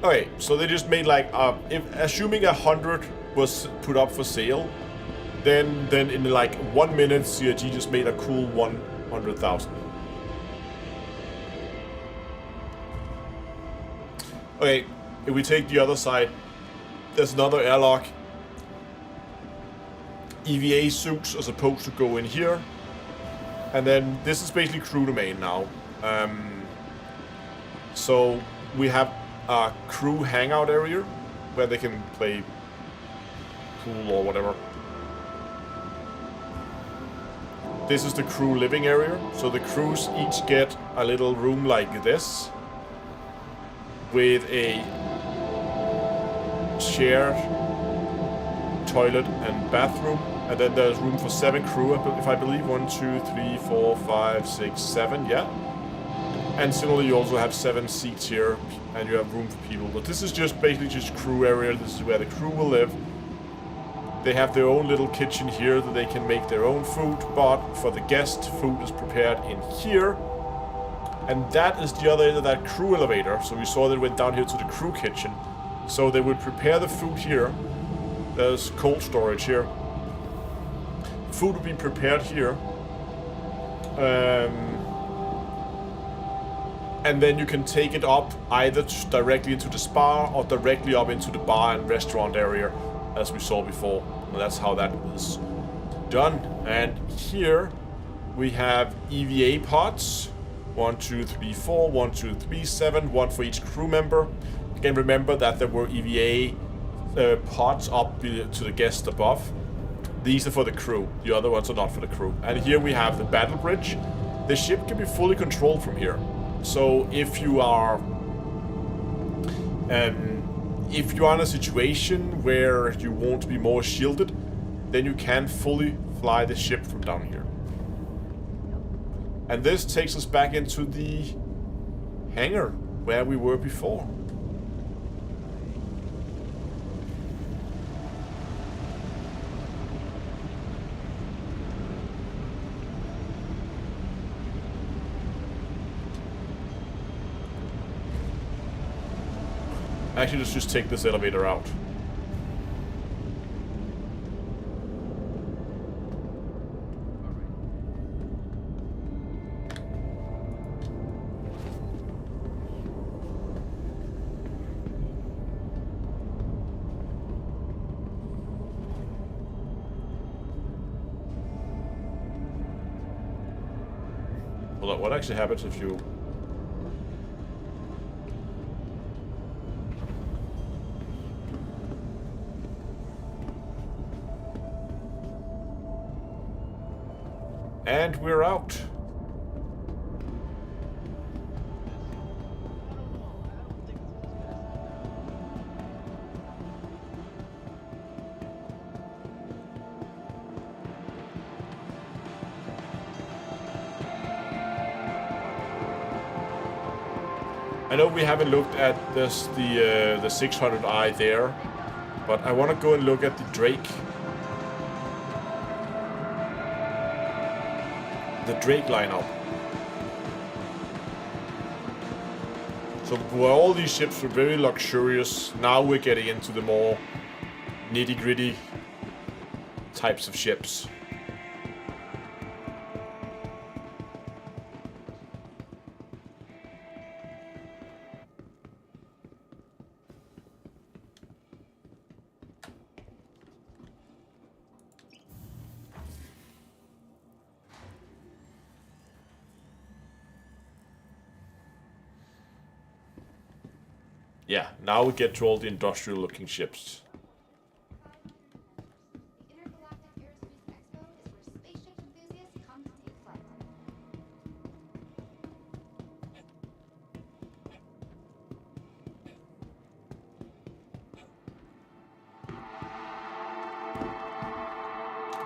Okay, so they just made like, assuming 100 was put up for sale, then in like 1 minute, CIG just made a cool 100,000. Okay, if we take the other side, there's another airlock. EVA suits are supposed to go in here. And then this is basically crew domain now. So we have a crew hangout area where they can play pool or whatever. This is the crew living area. So the crews each get a little room like this with a shared toilet and bathroom. And then there's room for 7 crew, if I believe. 1, 2, 3, 4, 5, 6, 7, yeah. And similarly, you also have 7 seats here, and you have room for people. But this is just basically just crew area. This is where the crew will live. They have their own little kitchen here that they can make their own food, but for the guest, food is prepared in here. And that is the other end of that crew elevator. So we saw that it went down here to the crew kitchen. So they would prepare the food here. There's cold storage here. Food would be prepared here. And then you can take it up either directly into the spa or directly up into the bar and restaurant area, as we saw before. And that's how that was done. And here we have EVA pods. 1, 2, 3, 4, 1, 2, 3, 7, 1 for each crew member. Again, remember that there were EVA pods up to the guest above. These are for the crew. The other ones are not for the crew. And here we have the battle bridge. The ship can be fully controlled from here. So if you are in a situation where you want to be more shielded, then you can fully fly the ship from down here. And this takes us back into the hangar where we were before. Actually, let's just take this elevator out. Well, what actually happens if you... And we're out. I know we haven't looked at the 600i there, but I want to go and look at the Drake. The Drake lineup. So where all these ships were very luxurious, now we're getting into the more nitty-gritty types of ships. Yeah, now we get to all the industrial looking ships. The Intergalactic Aerospace Expo is where spaceship enthusiasts come to take flight.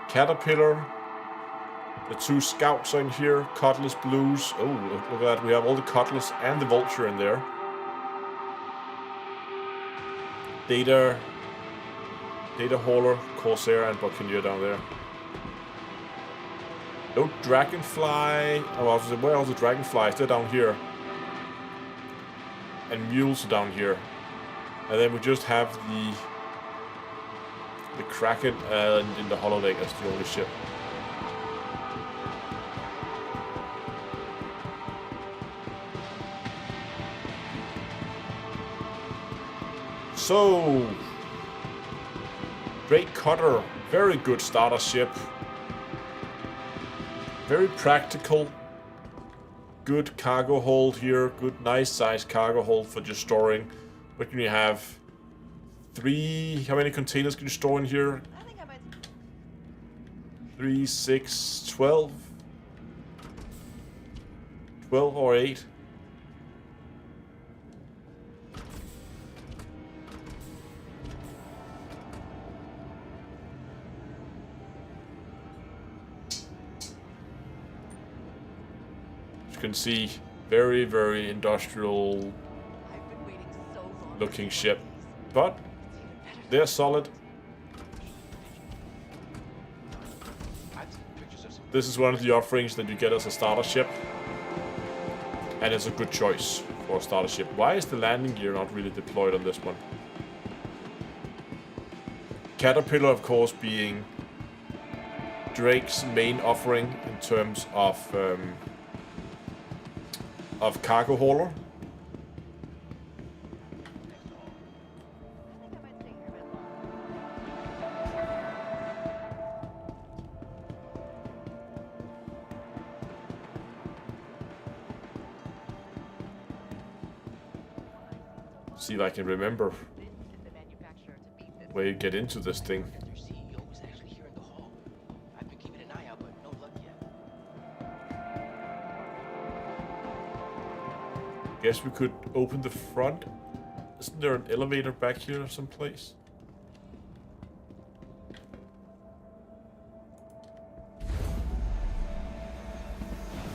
Caterpillar, The 2 scouts are in here. Cutlass Blues. Oh, look at that. We have all the Cutlass and the Vulture in there. Data Hauler, Corsair, and Buccaneer down there. No Dragonfly. Oh, I was where are the Dragonflies? They're down here. And Mules are down here. And then we just have the Kraken in the holodeck as the only ship. So, Great Cutter, very good starter ship. Very practical. Good cargo hold here. Good, nice size cargo hold for just storing. What can you have? 3. How many containers can you store in here? I think I might. 3, 6, 12. 12 or 8. You can see very, very industrial I've been waiting so long. looking ship, but they're solid. This is one of the offerings that you get as a starter ship, and it's a good choice for a starter ship. Why is the landing gear not really deployed on this one? Caterpillar, of course, being Drake's main offering in terms of cargo hauler. I think I might stay here a bit longer. See if I can remember Been at the manufacturer to beat this. where you get into this thing. Their CEO was actually here in the hall. I've been keeping an eye out, but no luck yet. Guess we could open the front. Isn't there an elevator back here someplace?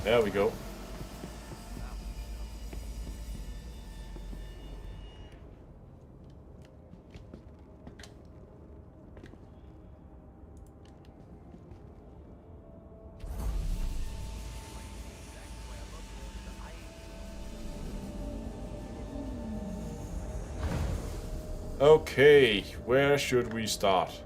There we go. Okay, where should we start?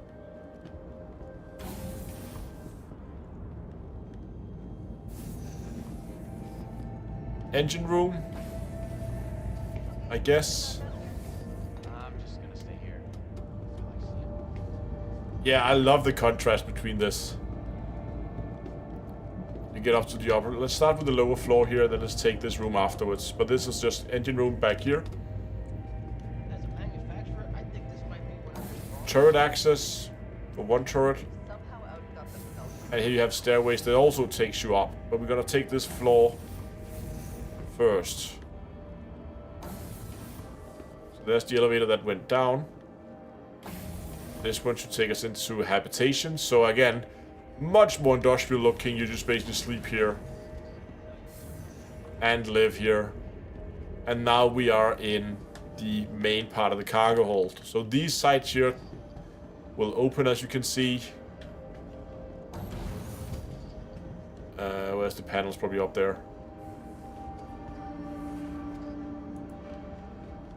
Engine room, I guess. I'm just gonna stay here. I feel like sleeping. Yeah, I love the contrast between this. You get up to the upper. Let's start with the lower floor here, then let's take this room afterwards. But this is just engine room back here. As a manufacturer, I think this might be one of your strongest. Turret access for one turret. Somehow outgunned themselves. And here you have stairways that also takes you up. But we're gonna take this floor first. So there's the elevator that went down. This one should take us into habitation. So again, much more industrial looking. You just basically sleep here and live here. And now we are in the main part of the cargo hold. So these sides here will open, as you can see. Where's the panels? Probably up there.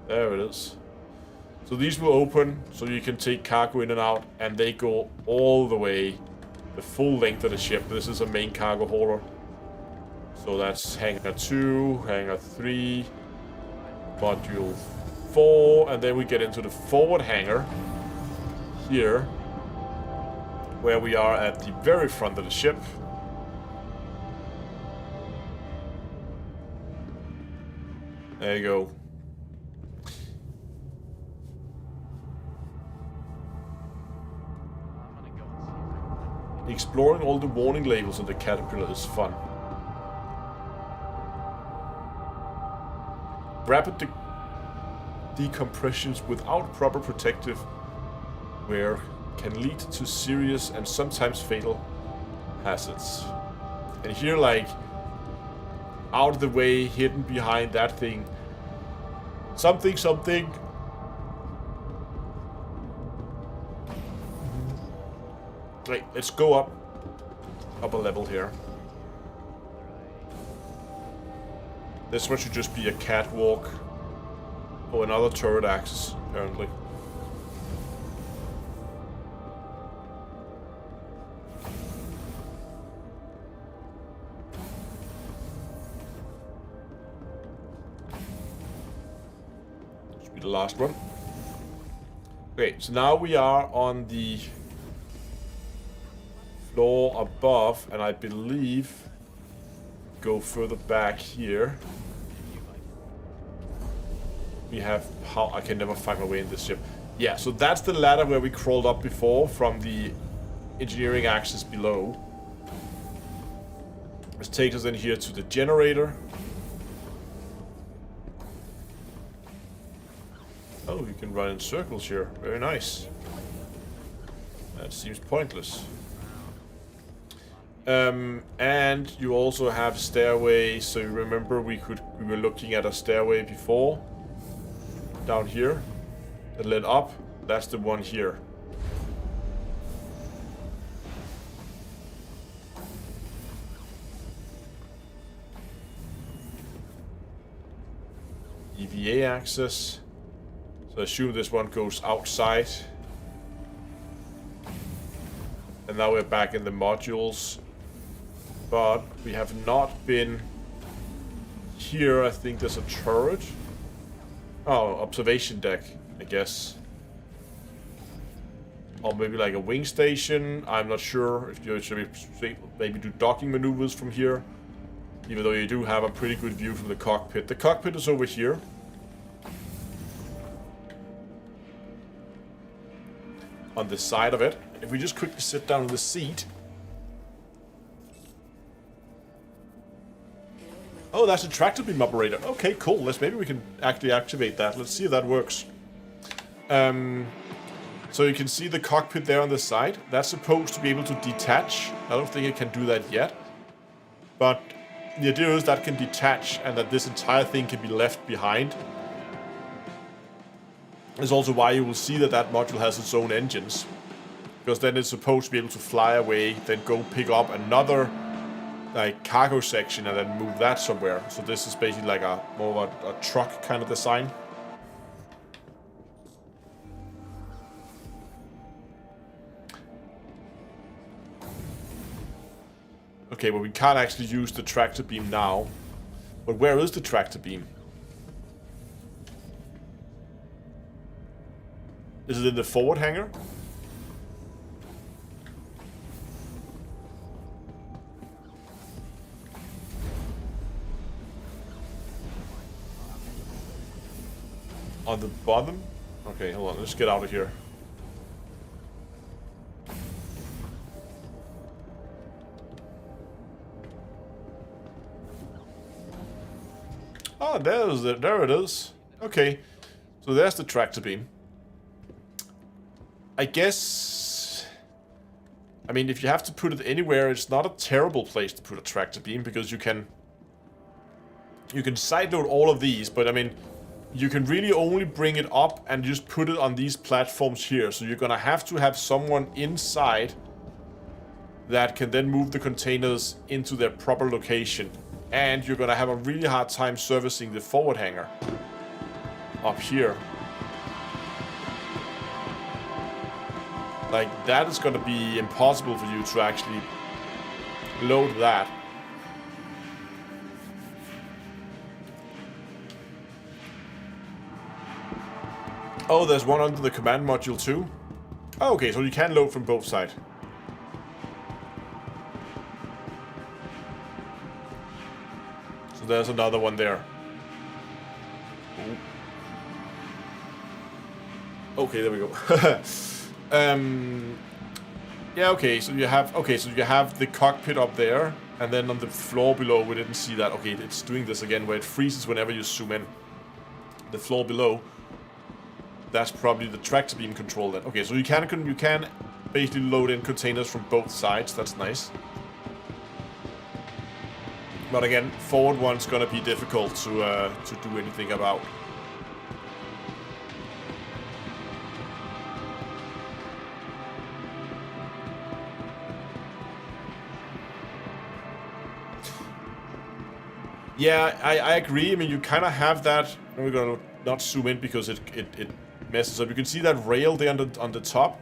There it is. So these will open, so you can take cargo in and out, and they go all the way, the full length of the ship. This is a main cargo hauler. So that's hangar 2, hangar 3, module 4, and then we get into the forward hangar here, where we are at the very front of the ship. There you go. I'm gonna go and see if I can. Exploring all the warning labels on the Caterpillar is fun. Rapid decompressions without proper protective wear can lead to serious and sometimes fatal hazards. And here, like, out of the way, hidden behind that thing. Something. Wait, let's go up a level here. This one should just be a catwalk. Oh, another turret axis, apparently. Should be the last one. Okay, so now we are on the floor above, and I believe go further back here. We have how I can never find my way in this ship. Yeah, so that's the ladder where we crawled up before from the engineering axis below. This takes us in here to the generator. Oh, you can run in circles here. Very nice. That seems pointless. And you also have stairway. So you remember we were looking at a stairway before. Down here, that led up. That's the one here. EVA access. So I assume this one goes outside. And now we're back in the modules. But we have not been here. I think there's a turret. Oh, observation deck, I guess. Or maybe like a wing station. I'm not sure if you should maybe do docking maneuvers from here. Even though you do have a pretty good view from the cockpit. The cockpit is over here. On the side of it. If we just quickly sit down in the seat. Oh, that's a tractor beam operator. Okay, cool. Maybe we can actually activate that. Let's see if that works. So you can see the cockpit there on the side. That's supposed to be able to detach. I don't think it can do that yet. But the idea is that can detach and that this entire thing can be left behind. That's also why you will see that that module has its own engines. Because then it's supposed to be able to fly away, then go pick up another like cargo section and then move that somewhere. So this is basically like more of a truck kind of design. Okay, well we can't actually use the tractor beam now. But where is the tractor beam? Is it in the forward hangar? On the bottom? Okay, hold on. Let's get out of here. Oh, there it is. Okay. So there's the tractor beam. I guess... I mean, if you have to put it anywhere, it's not a terrible place to put a tractor beam, because you can sideload all of these, but I mean... You can really only bring it up and just put it on these platforms here. So you're gonna have to have someone inside that can then move the containers into their proper location. And you're gonna have a really hard time servicing the forward hangar up here. Like, that is gonna be impossible for you to actually load that. Oh, there's one under the command module too? Oh, okay, so you can load from both sides. So there's another one there. Ooh. Okay, there we go. Yeah, okay, so you have the cockpit up there, and then on the floor below we didn't see that. Okay, it's doing this again where it freezes whenever you zoom in. The floor below. That's probably the tractor beam control then. Okay, so you can basically load in containers from both sides. That's nice. But again, forward one's gonna be difficult to do anything about. Yeah, I agree. I mean, you kind of have that. We're gonna not zoom in because it messes up. You can see that rail there on the top.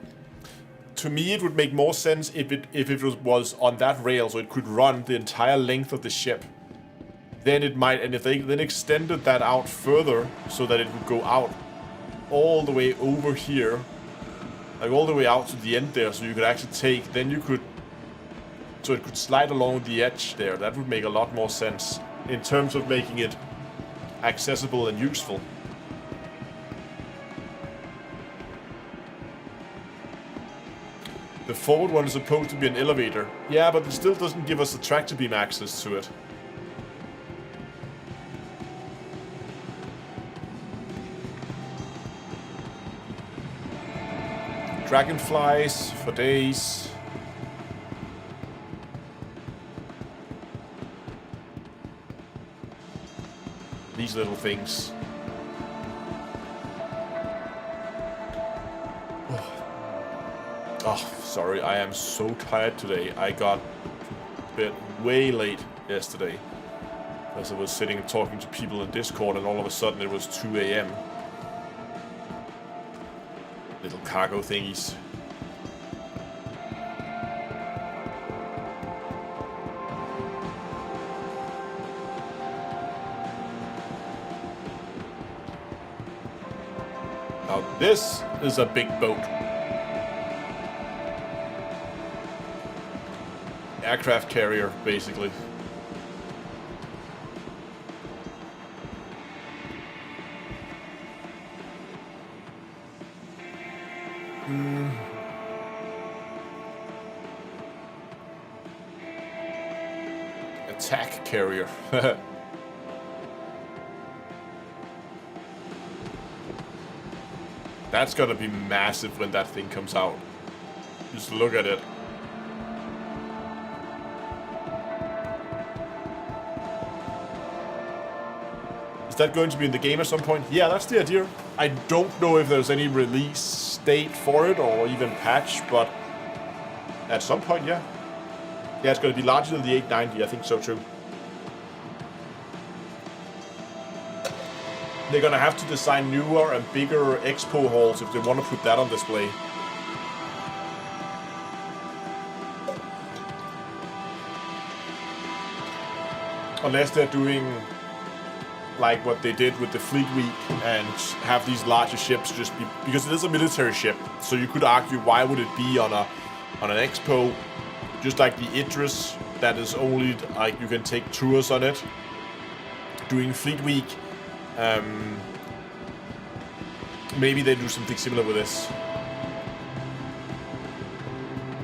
To me, it would make more sense if it was on that rail, so it could run the entire length of the ship. Then it might, and if they then extended that out further, so that it would go out all the way over here, like all the way out to the end there, so you could actually take. Then you could, so it could slide along the edge there. That would make a lot more sense in terms of making it accessible and useful. The forward one is supposed to be an elevator. Yeah, but it still doesn't give us the tractor beam access to it. Dragonflies for days. These little things. Oh, sorry, I am so tired today. I got to bed way late yesterday. As I was sitting and talking to people in Discord, and all of a sudden it was 2 AM. Little cargo thingies. Now this is a big boat. Aircraft carrier, basically. Attack carrier. That's gonna be massive when that thing comes out. Just look at it. Is that going to be in the game at some point? Yeah, that's the idea. I don't know if there's any release date for it or even patch, but at some point, yeah. Yeah, it's going to be larger than the 890, I think so too. They're going to have to design newer and bigger expo halls if they want to put that on display. Unless they're doing like what they did with the Fleet Week and have these larger ships just be, because it is a military ship, so you could argue why would it be on an expo, just like the Idris, that is only like you can take tours on it. Doing Fleet Week, maybe they do something similar with this.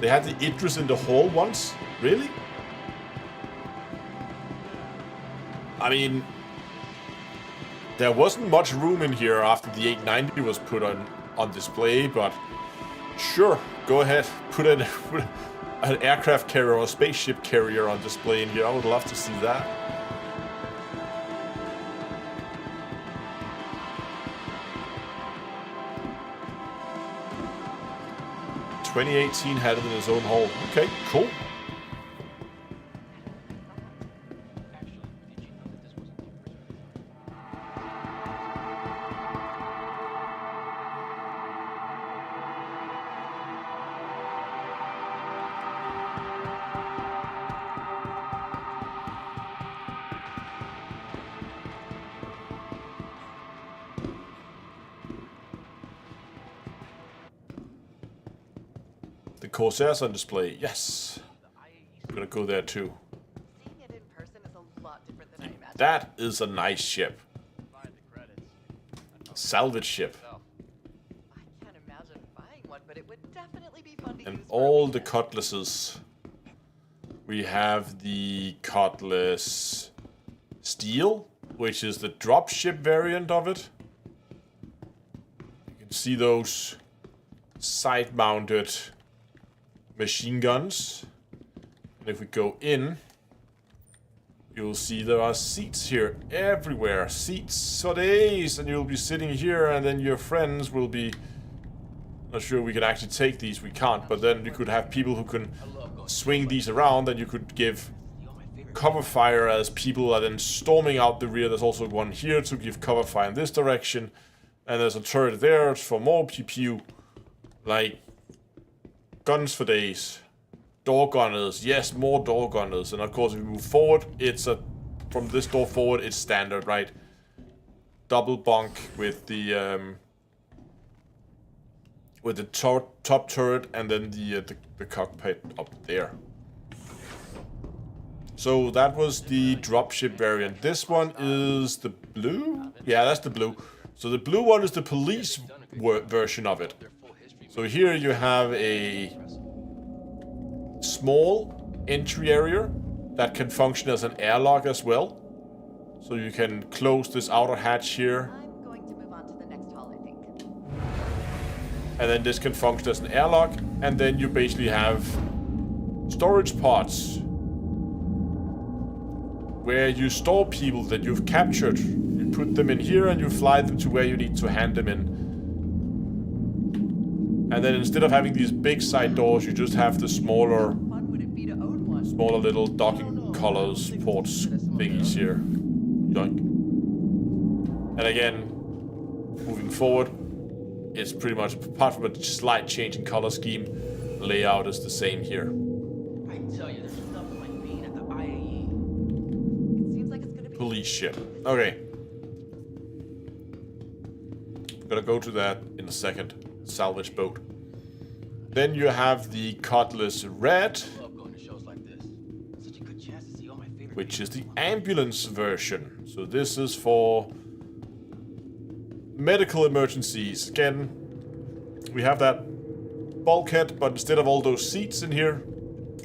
They had the Idris in the hall once, really? I mean, there wasn't much room in here after the 890 was put on display, but sure, go ahead, put an aircraft carrier or a spaceship carrier on display in here. I would love to see that. "2018 had it in his own hall." Okay, cool. Corsairs on display, yes. I'm gonna go there too. Seeing it in person is a lot different than I imagined. That is a nice ship. Salvage ship. I can't imagine buying one, but it would definitely be fun to And use all for the cutlasses. We have the Cutlass Steel, which is the dropship variant of it. You can see those side-mounted machine guns. And if we go in, you'll see there are seats here everywhere. Seats for days, and you'll be sitting here, and then your friends will be... Not sure we can actually take these, we can't, but then you could have people who can swing these around, and you could give cover fire as people are then storming out the rear. There's also one here to give cover fire in this direction, and there's a turret there for more pew. Like, guns for days. Door gunners, yes, more door gunners. And of course, if we move forward, it's from this door forward, it's standard, right? Double bunk with the top turret, and then the cockpit up there. So that was the dropship variant. This one is the blue? Yeah, that's the blue. So the blue one is the police version of it. So here you have a small entry area that can function as an airlock as well. So you can close this outer hatch here. I'm going to move on to the next hall, I think. And then this can function as an airlock. And then you basically have storage pods where you store people that you've captured. You put them in here and you fly them to where you need to hand them in. And then instead of having these big side doors, you just have the smaller little docking collars, ports thingies here. Yoink. And again, moving forward, it's pretty much, apart from a slight change in color scheme, the layout is the same here. I tell you, there's nothing like being at the IAE. It seems like it's gonna be Police ship. Okay. I'm gonna go to that in a second. Salvage boat. Then you have the Cutlass Red, I love going to shows like this. Such a good chance to see all my favorite which is the ambulance version. So this is for medical emergencies. Again, we have that bulkhead, but instead of all those seats in here,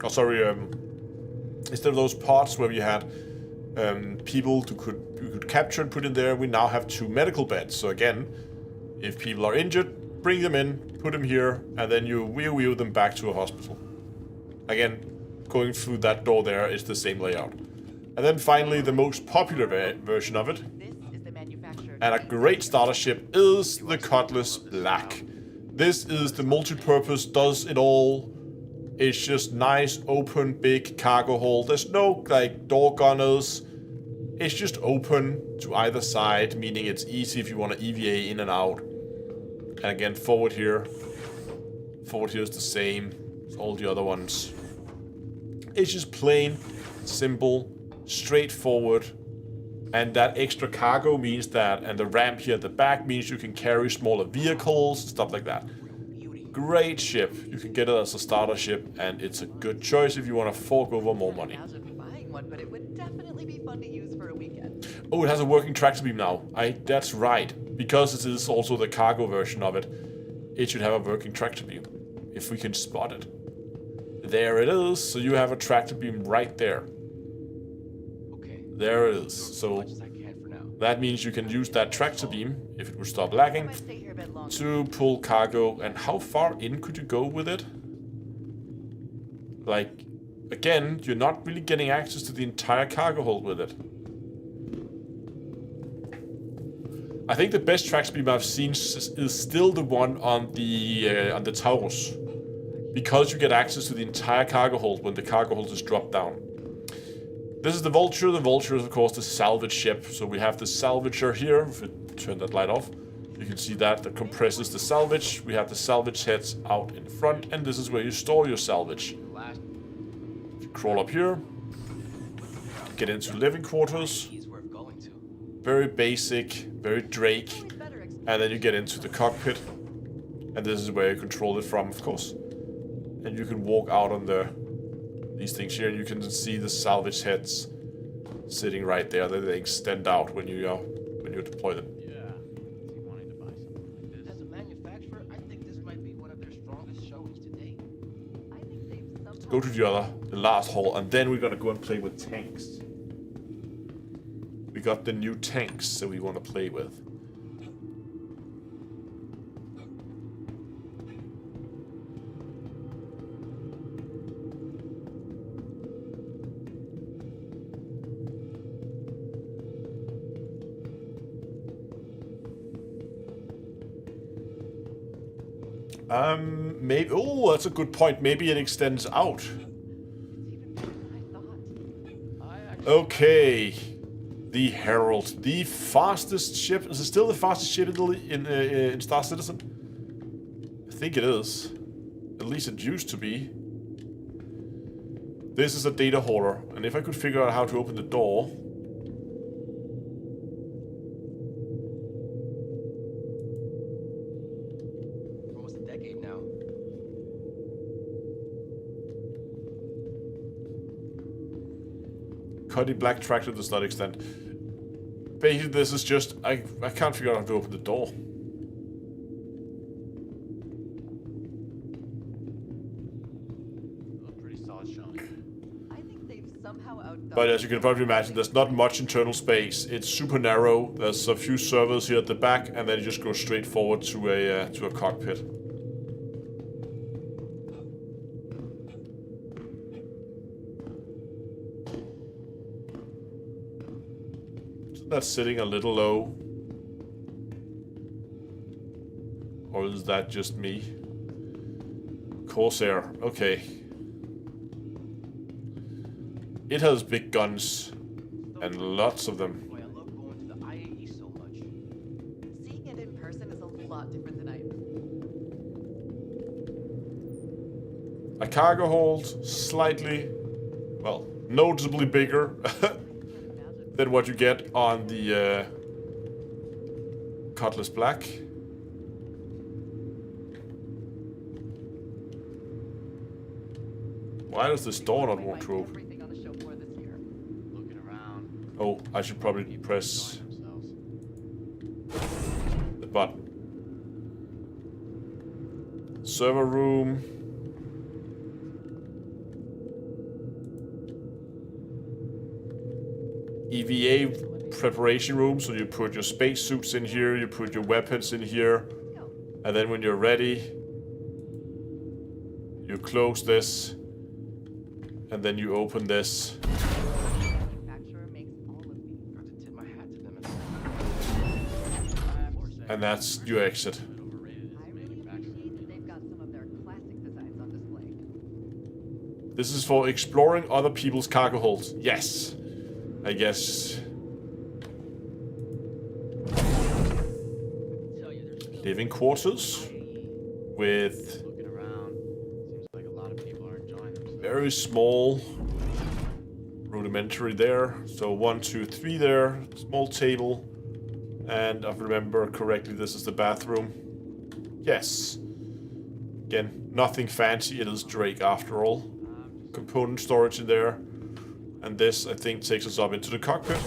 instead of those pods where we had people you could capture and put in there, we now have 2 medical beds. So again, if people are injured, bring them in, put them here, and then you wheel them back to a hospital. Again, going through that door there is the same layout. And then finally, the most popular version of it, This is the manufacturer. and a great starter ship, is the Cutlass Black. This is the multi-purpose, does it all. It's just nice, open, big cargo hold. There's no, like, door gunners. It's just open to either side, meaning it's easy if you want to EVA in and out. And again, forward here is the same as all the other ones. It's just plain, simple, straightforward. And that extra cargo means that, and the ramp here at the back means you can carry smaller vehicles, stuff like that. Great ship. You can get it as a starter ship, and it's a good choice if you want to fork over more money. Imagine buying one, but it would definitely be fun to use for a weekend. Oh, it has a working tractor beam now. That's right. Because it is also the cargo version of it, it should have a working tractor beam. If we can spot it. There it is. So you have a tractor beam right there. Okay. There it is. So As I can for now. that means you can use that tractor beam, if it would stop lagging, Might stay here a bit longer. to pull cargo. And how far in could you go with it? Like, again, you're not really getting access to the entire cargo hold with it. I think the best tractor beam I've seen is still the one on the Taurus, because you get access to the entire cargo hold when the cargo hold is dropped down. This is the Vulture. The Vulture is, of course, the salvage ship. So we have the salvager here. If we turn that light off, you can see that compresses the salvage. We have the salvage heads out in front, and this is where you store your salvage. Last If you crawl up here, get into living quarters. is worth going to. Very basic, very Drake. Always better And then you get into the cockpit. And this is where you control it from, of course. And you can walk out on these things here, and you can see the salvage heads sitting right there. They extend out when you deploy them. Yeah. He wanted to buy something like this. As a manufacturer, I think this might be one of their strongest showings to date. I think they've somehow Go to the last hall, and then we're gonna go and play with tanks. We got the new tanks that we want to play with. Maybe. Oh, that's a good point. Maybe it extends out. It's even better than I thought. Okay. The Herald, the fastest ship. Is it still the fastest ship in Star Citizen? I think it is. At least it used to be. This is a data hauler, and if I could figure out how to open the door. Almost a decade now. Cuddy black tractor does not extend. Basically, this is just I can't figure out how to open the door. Pretty solid showing. I think they've somehow outdone. But as you can probably imagine, there's not much internal space. It's super narrow. There's a few servers here at the back, and then you just go straight forward to a cockpit. That's sitting a little low. Or is that just me? Corsair, okay. It has big guns. And lots of them. Boy, I love going to the IAE so much. Seeing it in person is a lot different than I. A cargo hold, slightly, well, noticeably bigger than what you get on the Cutlass Black. Why does this door not want to open? Everything on the show floor this year. Looking around. Oh, I should probably press the button. Server room. EVA preparation room, so you put your spacesuits in here, you put your weapons in here, and then when you're ready, you close this, and then you open this. Manufacturer makes all of these. Got to tip my hat to them. And that's your exit. I really appreciate that they've got some of their classic designs on display. This is for exploring other people's cargo holds. Yes. I guess. Living quarters with Looking around. Seems like a lot of people are enjoying themselves. very small rudimentary there. So 1, 2, 3 there. Small table. And if I remember correctly, this is the bathroom. Yes. Again, nothing fancy. It is Drake after all. Component storage in there. And this, I think, takes us up into the cockpit.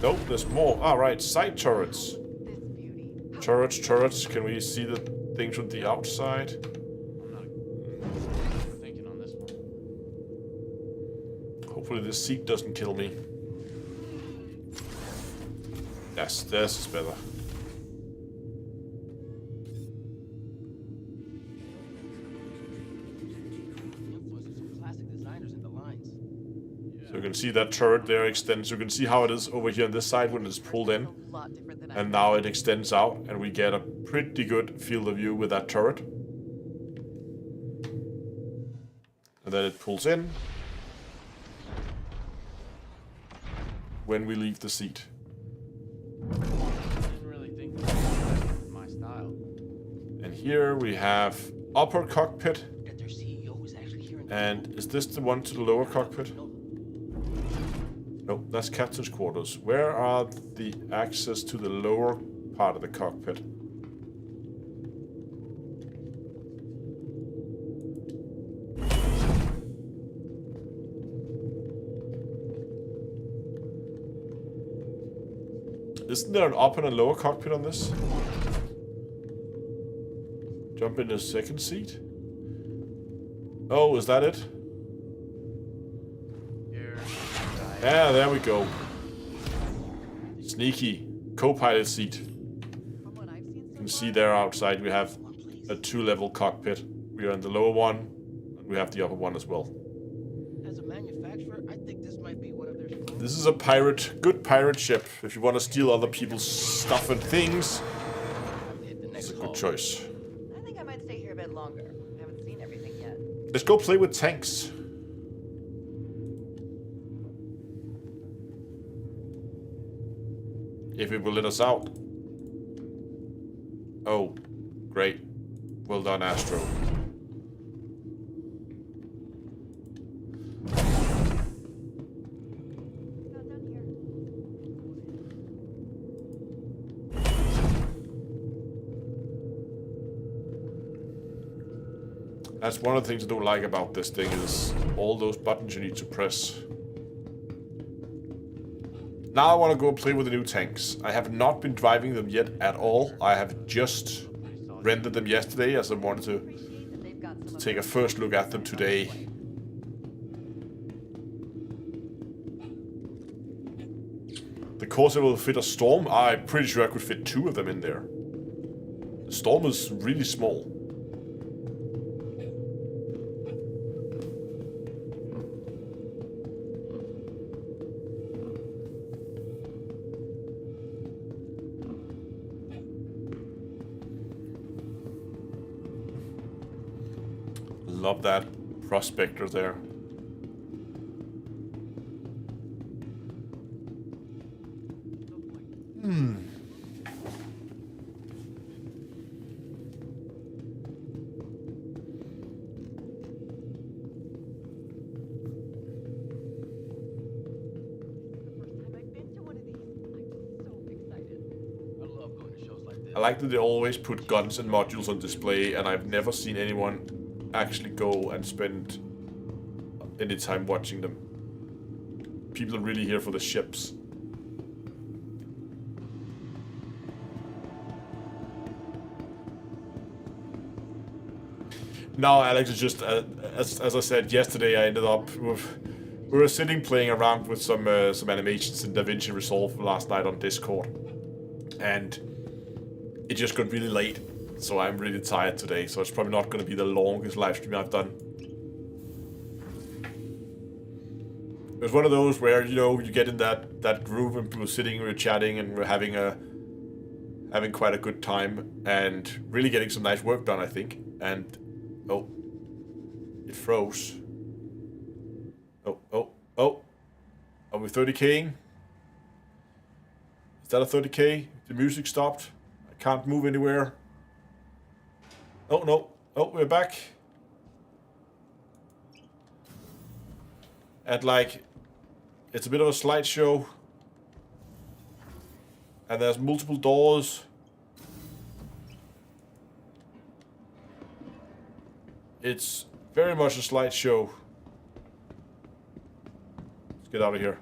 Nope, there's more. Ah, right, side turrets. This beauty. Turrets. Can we see the things from the outside? I'm not thinking on this one. Hopefully this seat doesn't kill me. Yes, this is better. Influence of some classic designers in the lines. So you can see that turret there extends. You can see how it is over here on this side when it's pulled in. A lot different than And now it extends out, and we get a pretty good field of view with that turret. And then it pulls in when we leave the seat. Didn't really think that was my style. And here we have upper cockpit. That their CEO was actually here in And is this the one to the lower cockpit? No. Nope, that's captain's quarters. Where are the access to the lower part of the cockpit? Isn't there an upper and a lower cockpit on this? Jump in the second seat? Oh, is that it? Here. Yeah, there we go. Sneaky. Co-pilot seat. From what I've seen You so can far, see there outside we have One place. a 2-level cockpit. We are in the lower one, and we have the upper one as well. As a manufacturer, I think this might be one of their strongest. This is a good pirate ship. If you want to steal other people's stuff and things, Hit the it's next a call. good choice. I think I might stay Let's go play with tanks. If it will let us out. Oh, great. Well done, Astro. Not done here. That's one of the things I don't like about this thing is all those buttons you need to press. Now I want to go play with the new tanks. I have not been driving them yet at all. I have just rendered them yesterday as I wanted to Appreciate that they've got some of take a those first look at them today. The Corsair will fit a Storm. I'm pretty sure I could fit 2 of them in there. The Storm is really small. Love that prospector there. I like that they always put guns and modules on display, and I've never seen anyone actually go and spend any time watching them. People are really here for the ships. No, Alex, it's just, as I said yesterday, I ended up with... We were sitting playing around with some animations in DaVinci Resolve last night on Discord. And it just got really late. So I'm really tired today. So it's probably not going to be the longest live stream I've done. It was one of those where, you know, you get in that groove and people sitting, we're chatting and we're having quite a good time. And really getting some nice work done, I think. And... oh. It froze. Oh. Are we 30K'ing? Is that a 30K? The music stopped. I can't move anywhere. Oh, no. Oh, we're back. At like... It's a bit of a slideshow. And there's multiple doors. It's very much a slideshow. Let's get out of here.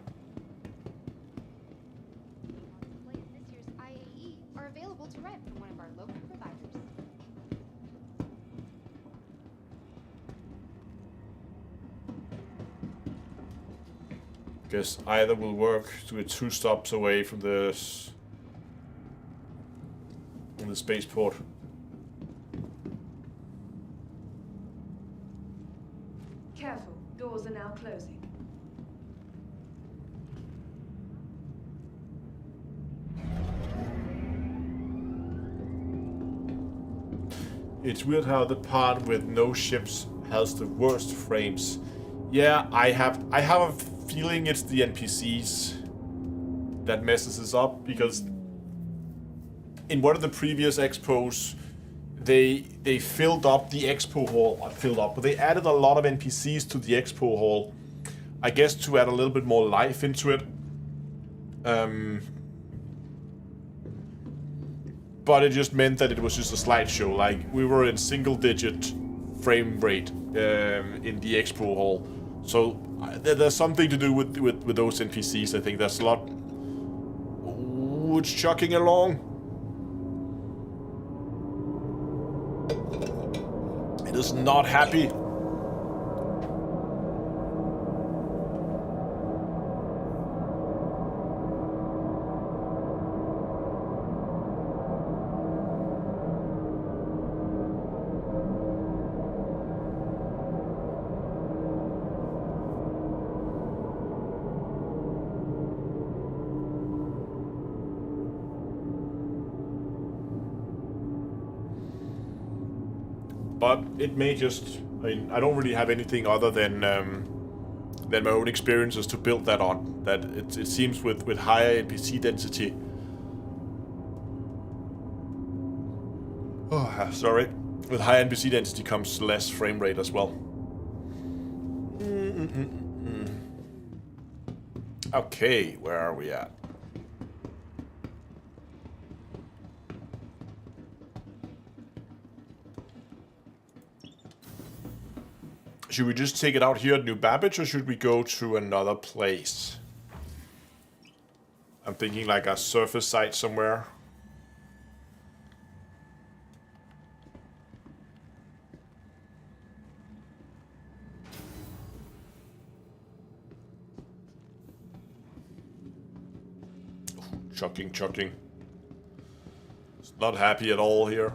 Display of this year's IAE are available to rent from one of our local providers. Guess either will work to be 2 stops away from the spaceport. Careful, doors are now closing. It's weird how the part with no ships has the worst frames. Yeah, I have a feeling it's the NPCs that messes this up, because in one of the previous expos they filled up the expo hall, but they added a lot of NPCs to the expo hall, I guess to add a little bit more life into it. But it just meant that it was just a slideshow. Like, we were in single-digit frame rate in the expo hall. So there's something to do with those NPCs. I think that's a lot. Ooh, it's chugging along. It is not happy. But it may just, I mean, I don't really have anything other than my own experiences to build that on. That it seems with higher NPC density. Oh, sorry. With high NPC density comes less frame rate as well. Okay, where are we at? Should we just take it out here at New Babbage, or should we go to another place? I'm thinking like a surface site somewhere. Chucking. It's not happy at all here.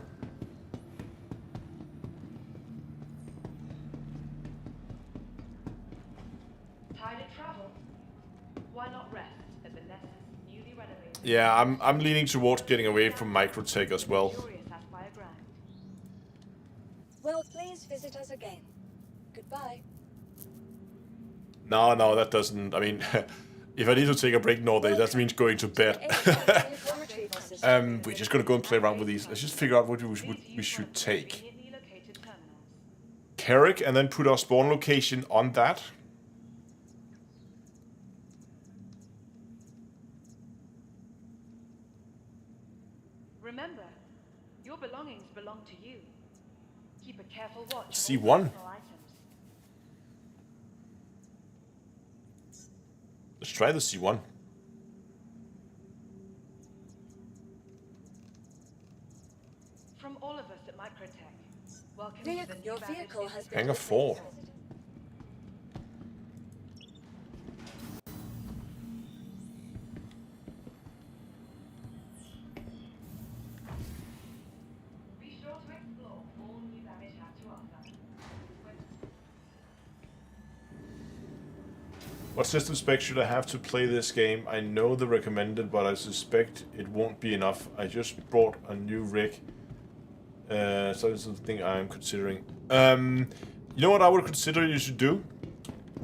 Tired of travel? Why not rest at the nest newly renovated? Yeah, I'm leaning towards getting away from microtech as well. Curious Aspire Grand. Well, please visit us again. Goodbye. No, that doesn't. I mean, if I need to take a break Norday, that means going to bed. We're just gonna go and play around with these. Let's just figure out what we should take. Conveniently located terminals. Carrick, and then put our spawn location on that. Remember, your belongings belong to you. Keep a careful watch on C1. all personal items. Let's try the C1. From all of us at Microtech, welcome to the Vehicle, New your Babbage vehicle has been Hangar 4. Be sure to explore all New Babbage has to offer. What system spec should I have to play this game? I know the recommended, but I suspect it won't be enough. I just bought a new rig. So it's something I'm considering. You know what I would consider you should do?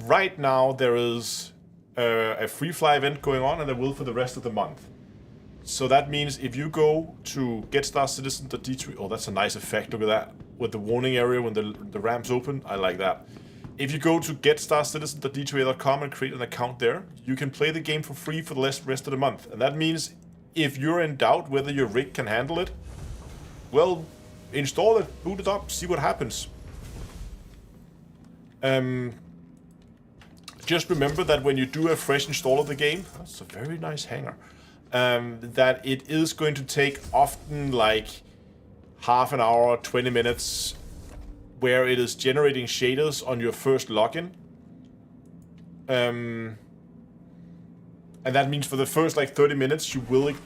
Right now there is a free fly event going on, and there will for the rest of the month. So that means if you go to GetStarCitizen.d3, oh, that's a nice effect. Look at that with the warning area when the ramps open. I like that. If you go to GetStarCitizen.d2a.com and create an account there, you can play the game for free for the rest of the month. And that means if you're in doubt whether your rig can handle it, well, install it, boot it up, see what happens. Just remember that when you do a fresh install of the game, that's a very nice hangar, that it is going to take often like half an hour, 20 minutes, where it is generating shaders on your first login. And that means for the first like 30 minutes, you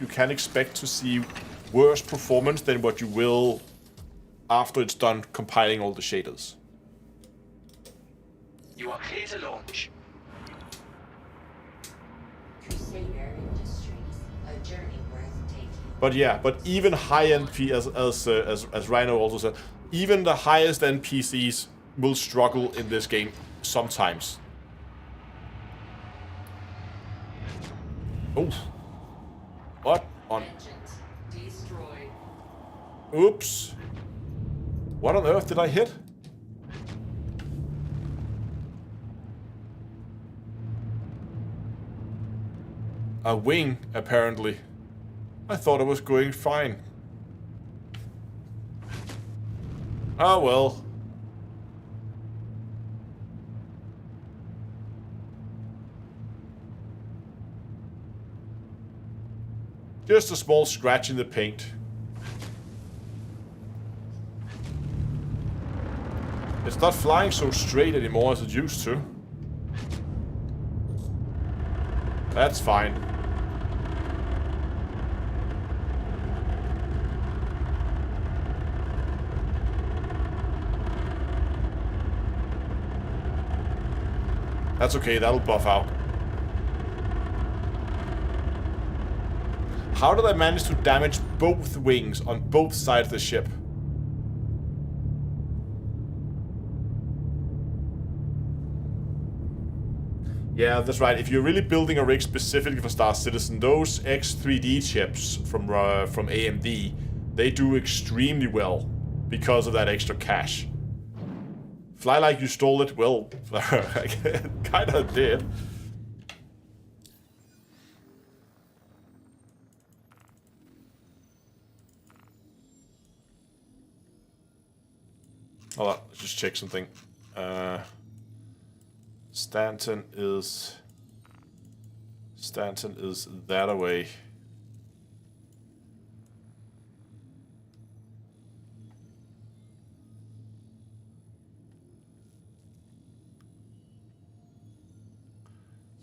can expect to see worse performance than what you will after it's done compiling all the shaders. You are clear to launch. Crusader Industries, a journey worth taking. But yeah, but even high-end as Rhino also said, even the highest end PCs will struggle in this game sometimes. Oh, what on? Engines destroyed. Oops! What on earth did I hit? A wing, apparently. I thought it was going fine. Ah, well. Just a small scratch in the paint. It's not flying so straight anymore as it used to. That's fine. That's okay, that'll buff out. How did I manage to damage both wings on both sides of the ship? Yeah, that's right. If you're really building a rig specifically for Star Citizen, those X3D chips from AMD, they do extremely well because of that extra cache. Fly like you stole it, well, I kinda did. Hold on, let's just check something. Stanton is that away.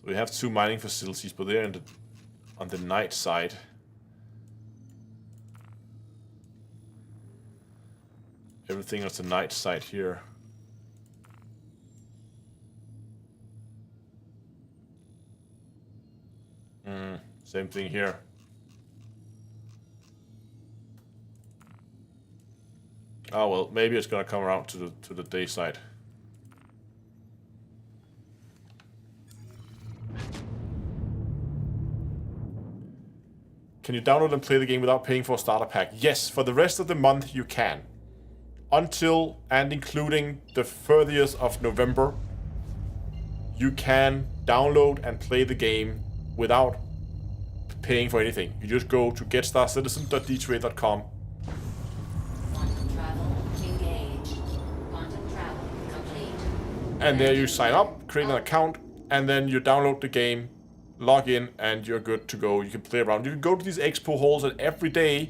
So we have 2 mining facilities, but they're on the night side. Everything on the night side here. Same thing here. Oh well, maybe it's gonna come around to the day side. Can you download and play the game without paying for a starter pack? Yes, for the rest of the month you can. Until and including the 30th of November, you can download and play the game without paying for anything. You just go to getstarcitizen.d2a.com. Quantum travel engaged. Quantum travel complete. And there you sign up, create an account, and then you download the game, log in, and you're good to go. You can play around. You can go to these expo halls, and every day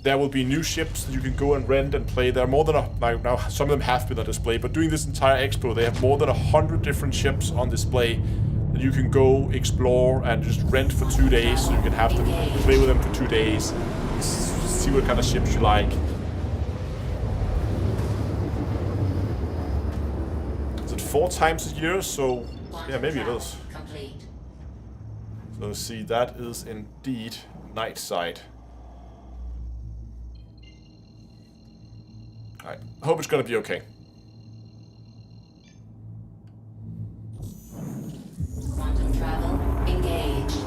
there will be new ships that you can go and rent and play. There are more than now some of them have been on display, but during this entire expo, they have more than 100 different ships on display that you can go explore and just rent for 2 days, so you can have them play with them for 2 days, see what kind of ships you like. Is it 4 times a year? So yeah, maybe it is. Complete. So see, that is indeed night side. Alright, I hope it's gonna be okay. Quantum travel engaged.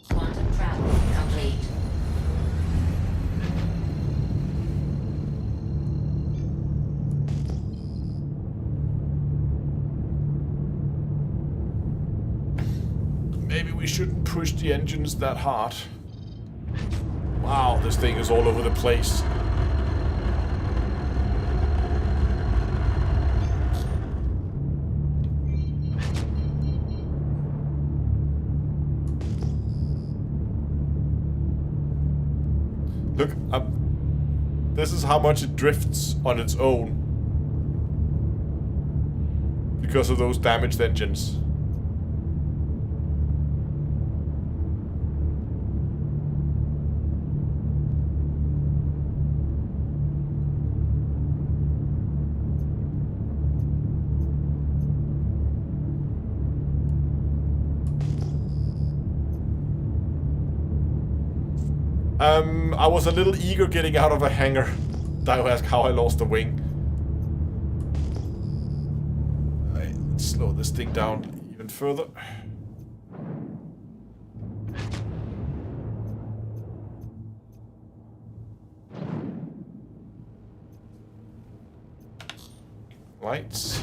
Quantum travel complete. Maybe we shouldn't push the engines that hard. Wow, this thing is all over the place. Look, this is how much it drifts on its own because of those damaged engines. I was a little eager getting out of a hangar. Dio asked how I lost the wing. Alright, let's slow this thing down even further. Lights.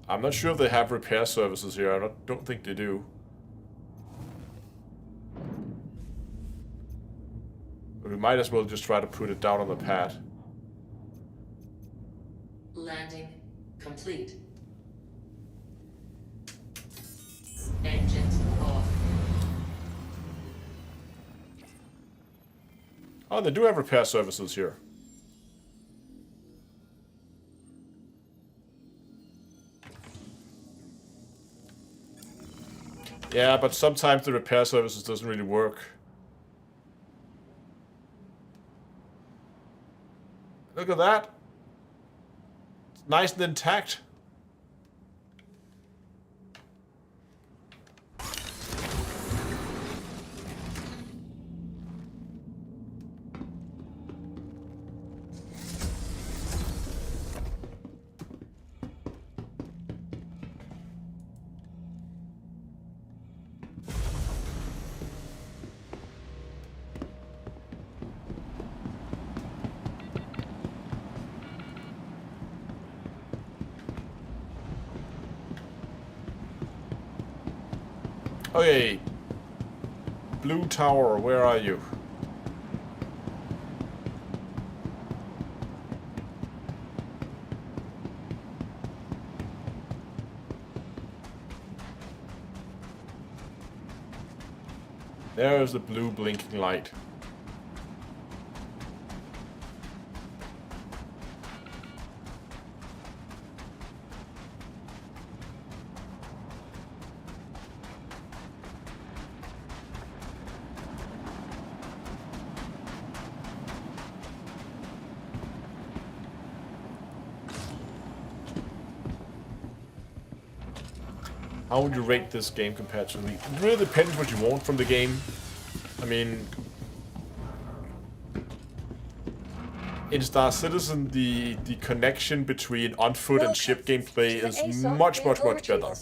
I'm not sure if they have repair services here. I don't think they do. But we might as well just try to put it down on the pad. Landing complete. Oh, they do have repair services here. Yeah, but sometimes the repair services doesn't really work. Look at that. It's nice and intact. Okay. Blue Tower, where are you? There's the blue blinking light. How would you rate this game compared to the... It really depends what you want from the game. I mean... In Star Citizen, the connection between on-foot and ship gameplay is much better.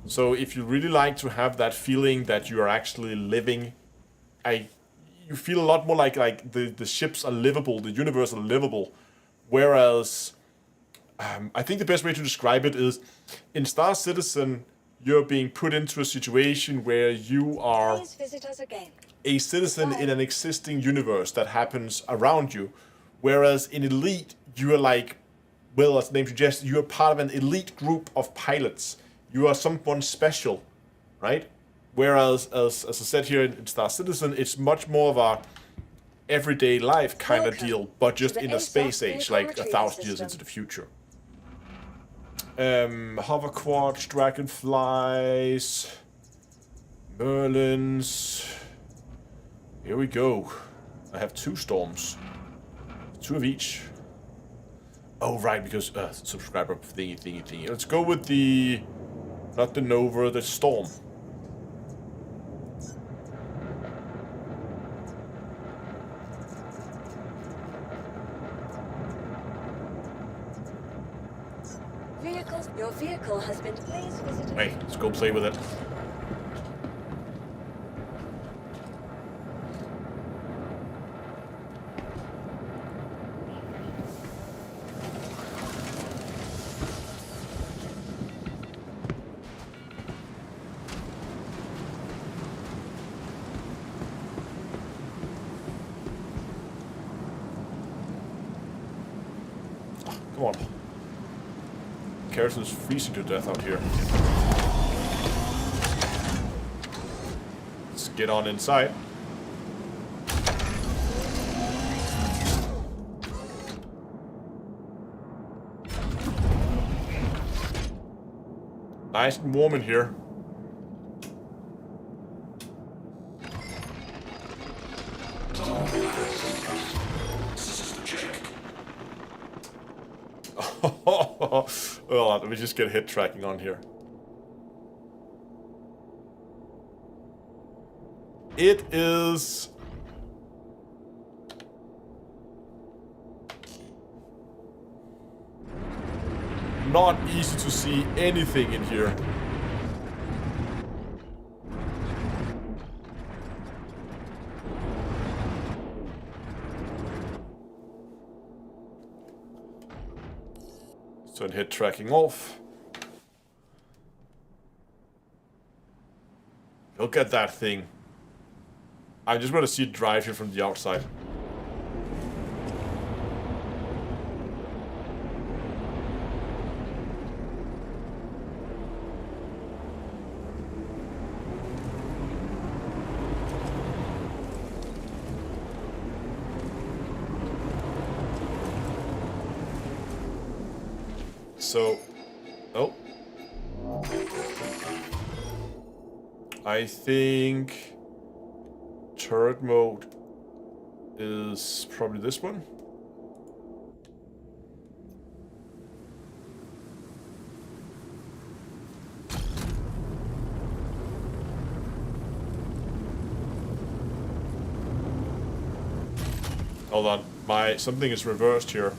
So if you really like to have that feeling that you are actually living... you feel a lot more like the ships are livable, the universe are livable. Whereas... I think the best way to describe it is... In Star Citizen... You're being put into a situation where you are a citizen in an existing universe that happens around you. Whereas in Elite, you are like, well, as the name suggests, you are part of an elite group of pilots. You are someone special, right? Whereas, as I said here in Star Citizen, it's much more of a everyday life kind of deal, but just in a space age, like 1,000 years into the future. Hoverquarks, dragonflies, merlins. Here we go. I have 2 storms. 2 of each. Oh, right, because subscriber thingy. Let's go with the... Not the Nova, the Storm. Your vehicle has been please visit. Hey, let's go play with it. Come on. Character is freezing to death out here. Let's get on inside. Nice and warm in here. Well, let me just get hit tracking on here. It is... not easy to see anything in here. So hit tracking off. Look at that thing. I just want to see it drive here from the outside. So... Oh. I think... turret mode is probably this one. Hold on, something is reversed here.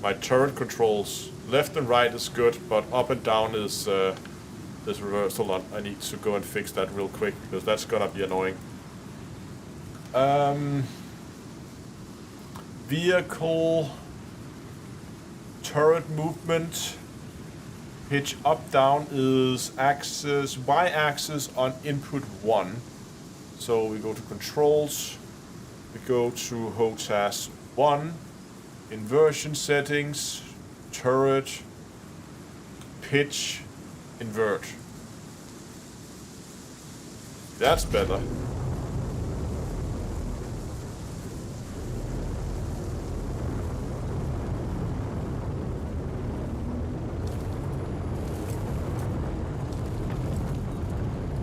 My turret controls left and right is good, but up and down is reversed. Hold on, I need to go and fix that real quick because that's gonna be annoying. Vehicle turret movement. Pitch up down is axis y-axis on input 1. So we go to controls. We go to HOTAS 1, inversion settings, turret, pitch, invert. That's better.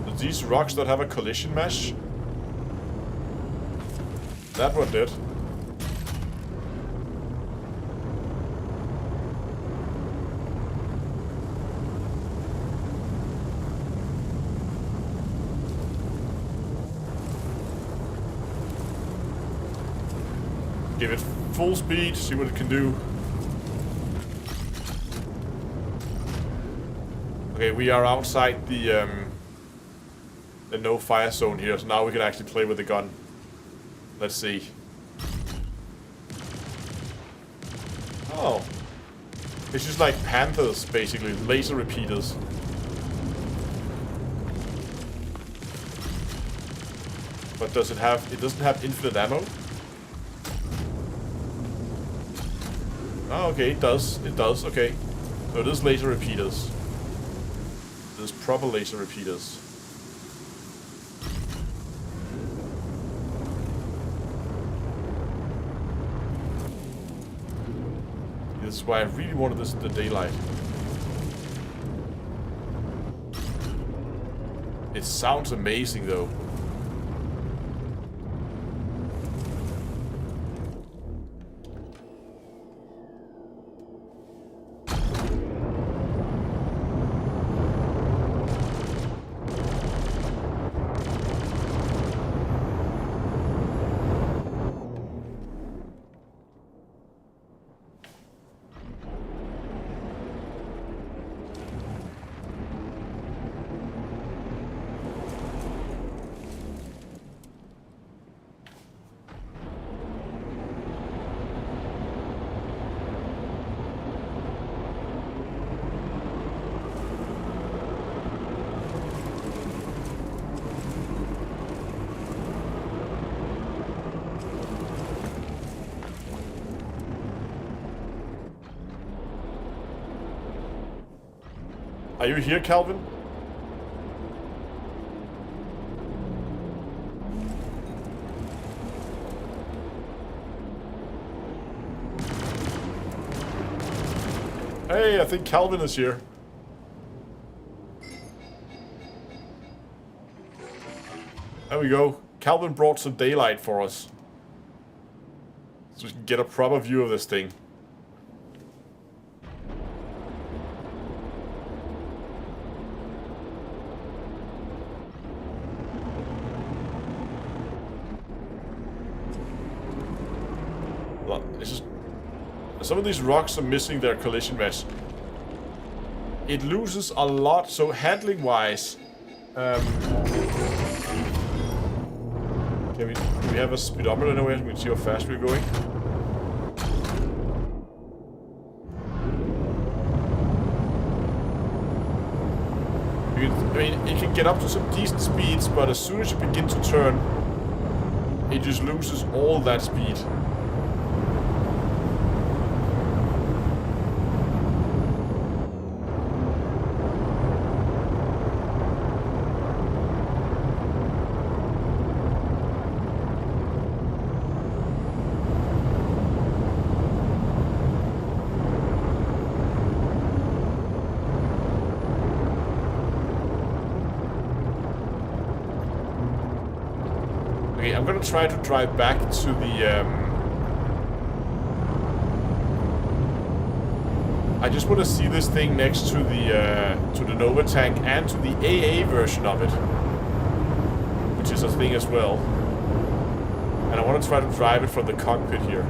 Do these rocks not have a collision mesh? That one did. Give it full speed, see what it can do. Okay, we are outside the no fire zone here, so now we can actually play with the gun. Let's see. Oh. It's just like Panthers, basically. Laser repeaters. But does it have... It doesn't have infinite ammo? Oh, okay, it does. It does, okay. So it is laser repeaters. It is proper laser repeaters. This is why I really wanted this in the daylight. It sounds amazing though. Are you here, Calvin? Hey, I think Calvin is here. There we go. Calvin brought some daylight for us. So we can get a proper view of this thing. It's just, some of these rocks are missing their collision mesh. It loses a lot, so handling wise, do we have a speedometer anywhere? We can see how fast we're going. I mean, it can get up to some decent speeds, but as soon as you begin to turn, it just loses all that speed. Okay, I'm gonna try to drive back to the... I just want to see this thing next to the Nova tank and to the AA version of it, which is a thing as well. And I want to try to drive it from the cockpit here.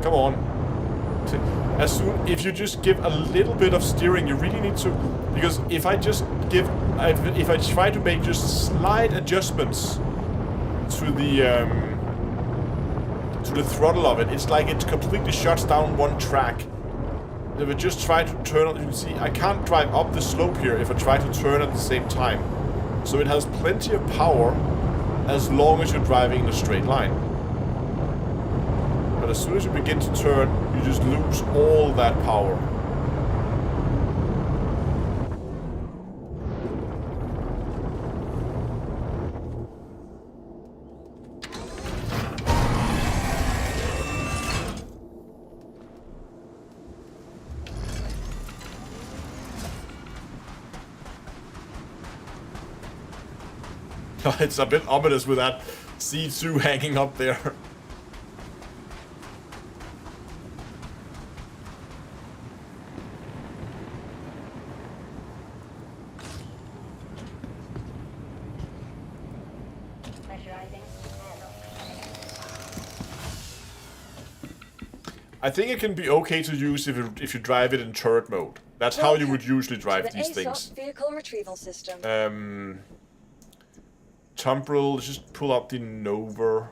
Come on. As soon, if you just give a little bit of steering, you really need to, because if I just give, if I try to make just slight adjustments to the throttle of it, it's like it completely shuts down one track. If I just try to turn on, you can see I can't drive up the slope here if I try to turn at the same time. So it has plenty of power as long as you're driving in a straight line. But as soon as you begin to turn, you just lose all that power. It's a bit ominous with that C2 hanging up there. I think it can be okay to use if you drive it in turret mode. That's how you would usually drive these things. Vehicle retrieval system. Tumbril, let's just pull up the Nova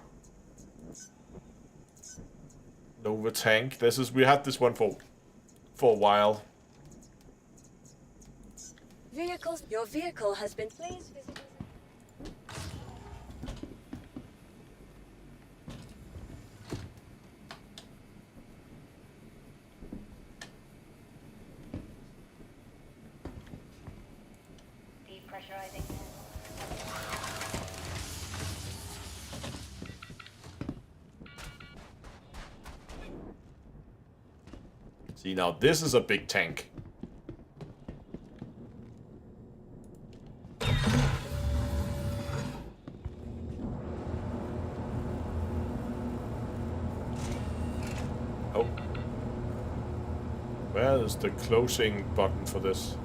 tank. We had this one for a while. Your vehicle has been. Please visit. Depressurizing. See, now this is a big tank. Oh. Where is the closing button for this?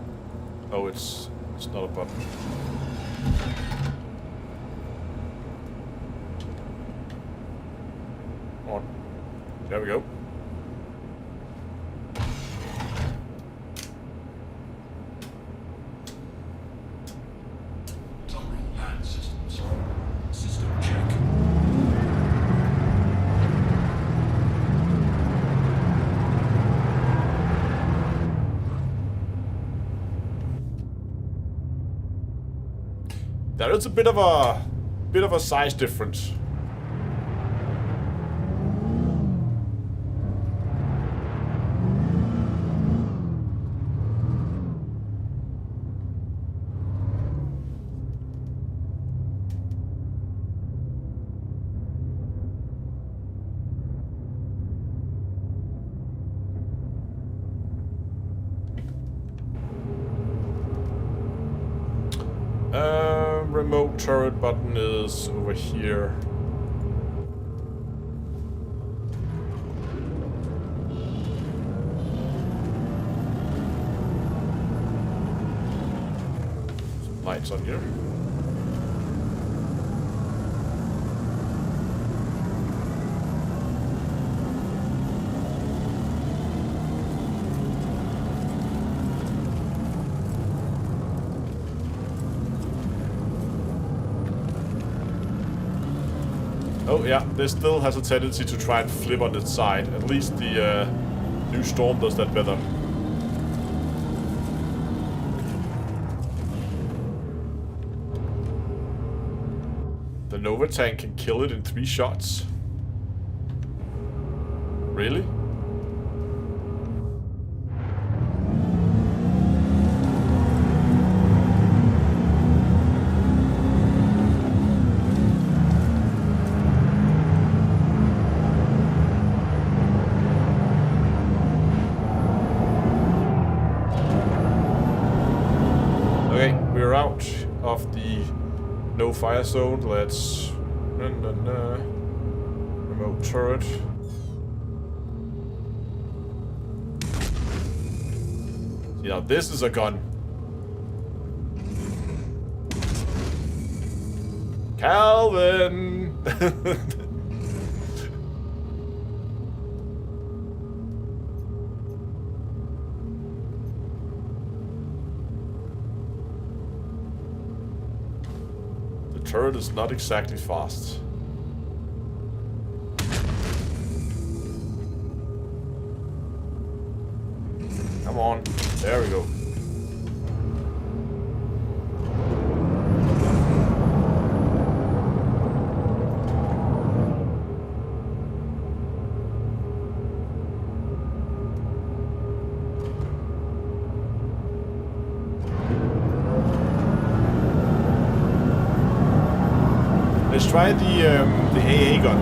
Oh, it's not a button. On. There we go. There is a bit of a size difference. Remote turret button is over here. Some lights on here. Oh yeah, this still has a tendency to try and flip on its side. At least the new Storm does that better. Nova tank can kill it in 3 shots. Really? Okay, we're out of the no fire zone. Let's remote turret. See, now this is a gun. Calvin. Turret is not exactly fast. Come on. There we go. Let's try the AA gun.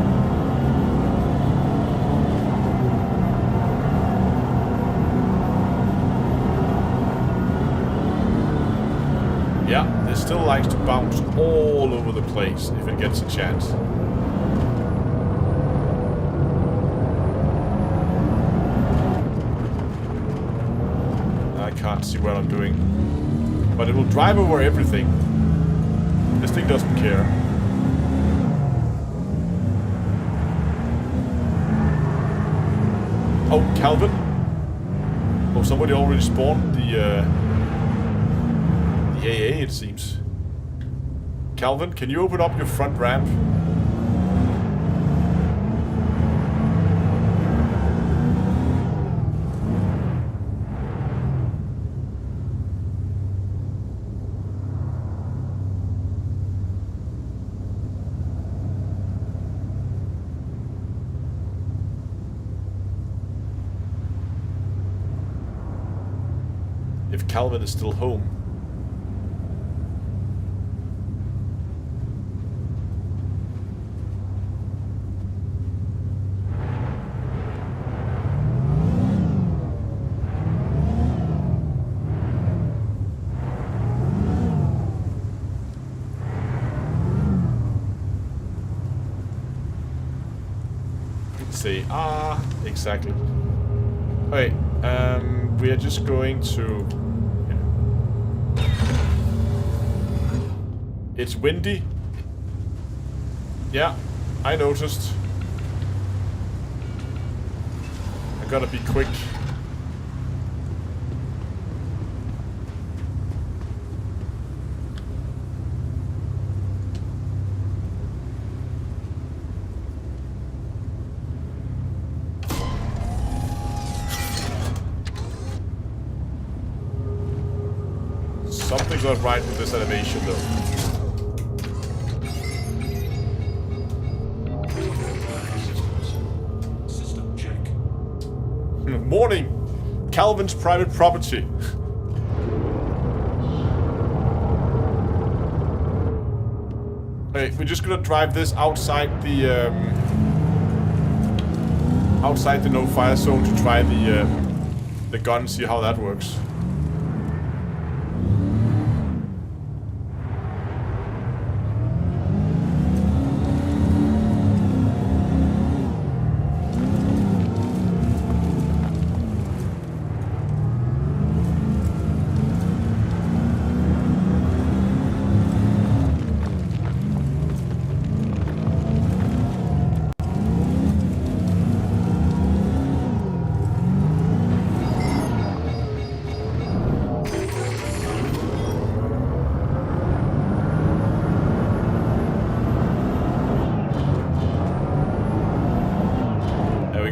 Yeah, it still likes to bounce all over the place if it gets a chance. I can't see what I'm doing. But it will drive over everything. This thing doesn't care. Oh, Calvin? Oh, somebody already spawned the AA, it seems. Calvin, can you open up your front ramp? If Calvin is still home. Say exactly. Okay, we are just going to. It's windy. Yeah, I noticed. I gotta be quick. Something's not right with this animation though. Morning! Calvin's private property. Okay, we're just gonna drive this outside the no fire zone to try the gun, see how that works.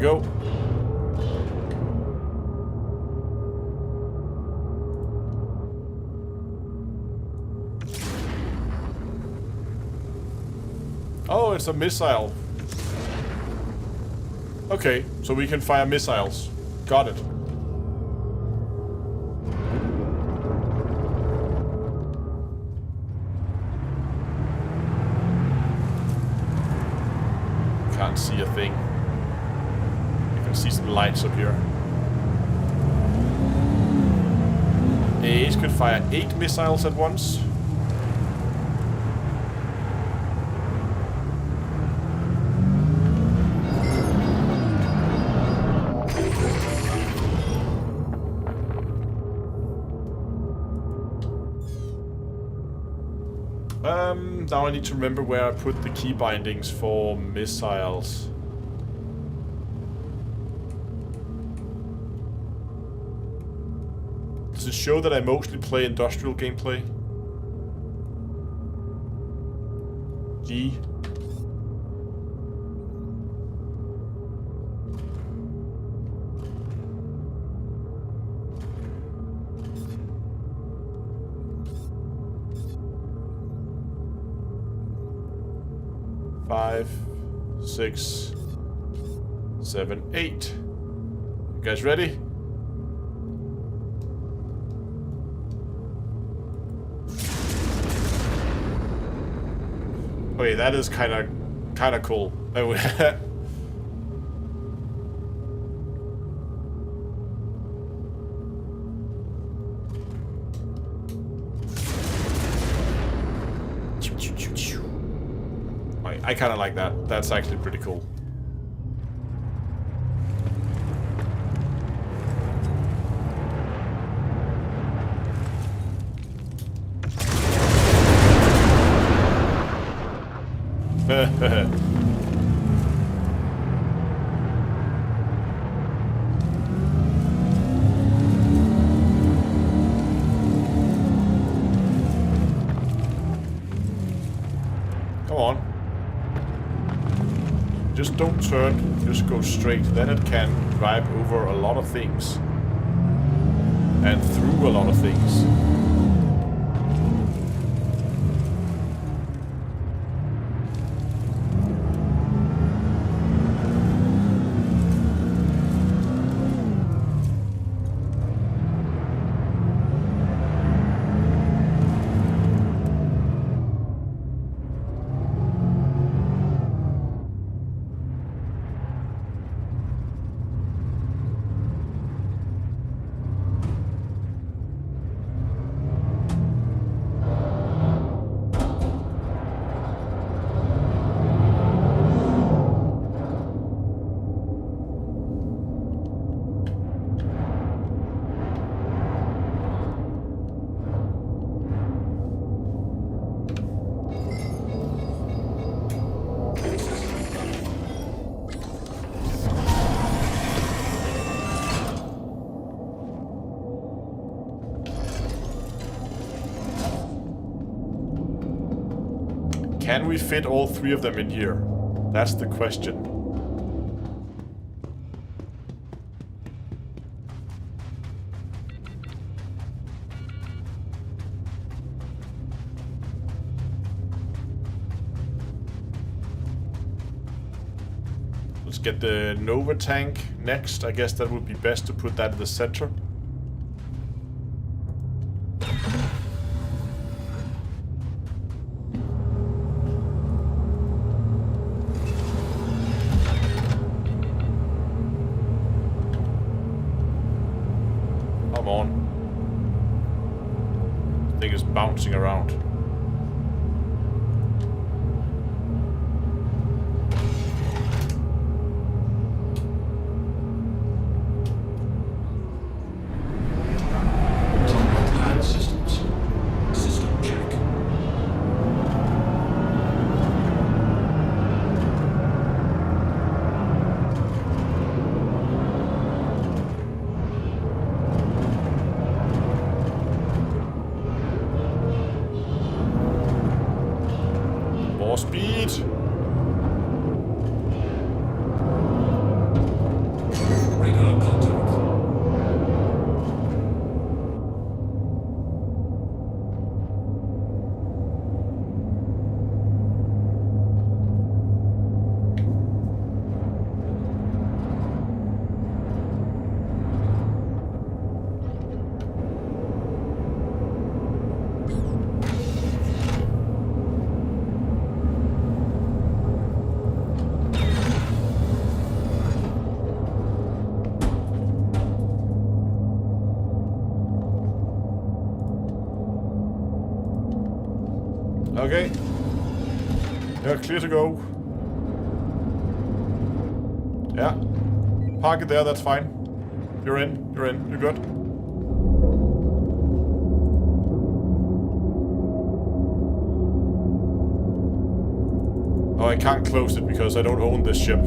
Go. it's a missile. Okay, so we can fire missiles. Got it. Can't see a thing. You can see some lights up here. AAs could fire 8 missiles at once. Now I need to remember where I put the key bindings for missiles. Does it show that I mostly play industrial gameplay? G. Five, 6, 7, 8. You guys ready? Okay, that is kind of cool. I kind of like that. That's actually pretty cool. Come on. Just don't turn, just go straight. Then it can drive over a lot of things. And through a lot of things. Can we fit all 3 of them in here? That's the question. Let's get the Nova tank next. I guess that would be best to put that in the center. Bouncing around. Okay. You're clear to go. Yeah. Park it there, that's fine. You're in, you're good. Oh, I can't close it because I don't own this ship.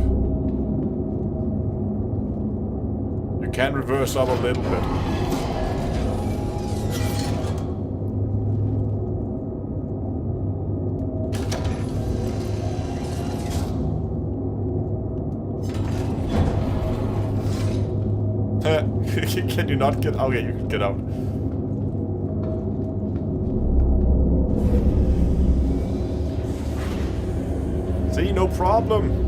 You can reverse up a little bit. Can you not get... Okay, you can get out. See, no problem.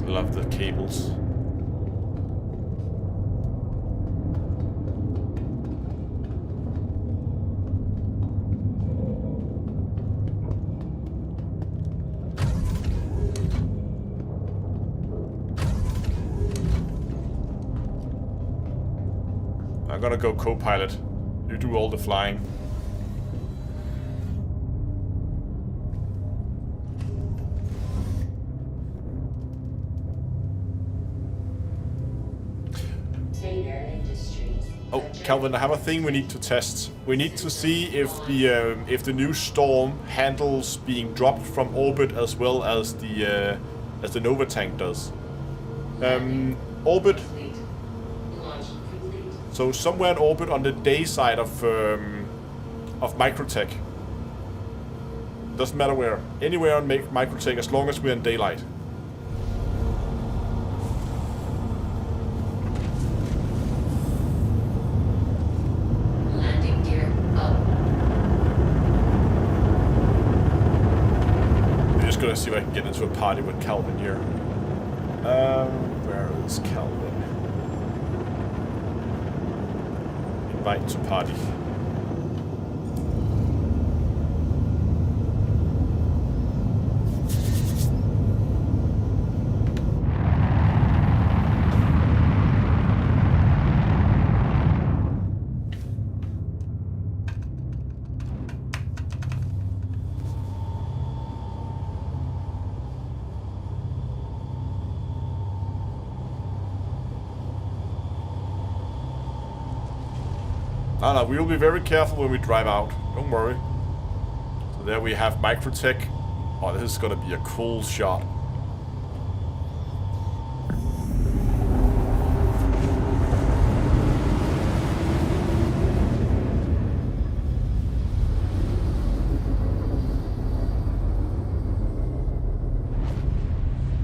Love the cables. I'm gonna go co-pilot. You do all the flying. Oh, Calvin, I have a thing we need to test. We need to see if the new Storm handles being dropped from orbit as well as the Nova tank does. Orbit. So somewhere in orbit on the day side of Microtech. Doesn't matter where. Anywhere on Microtech as long as we're in daylight. Landing gear up. I'm just gonna see if I can get into a party with Calvin here. Where is Calvin? Invite to party. No, we will be very careful when we drive out. Don't worry. So there we have Microtech. Oh, this is gonna be a cool shot.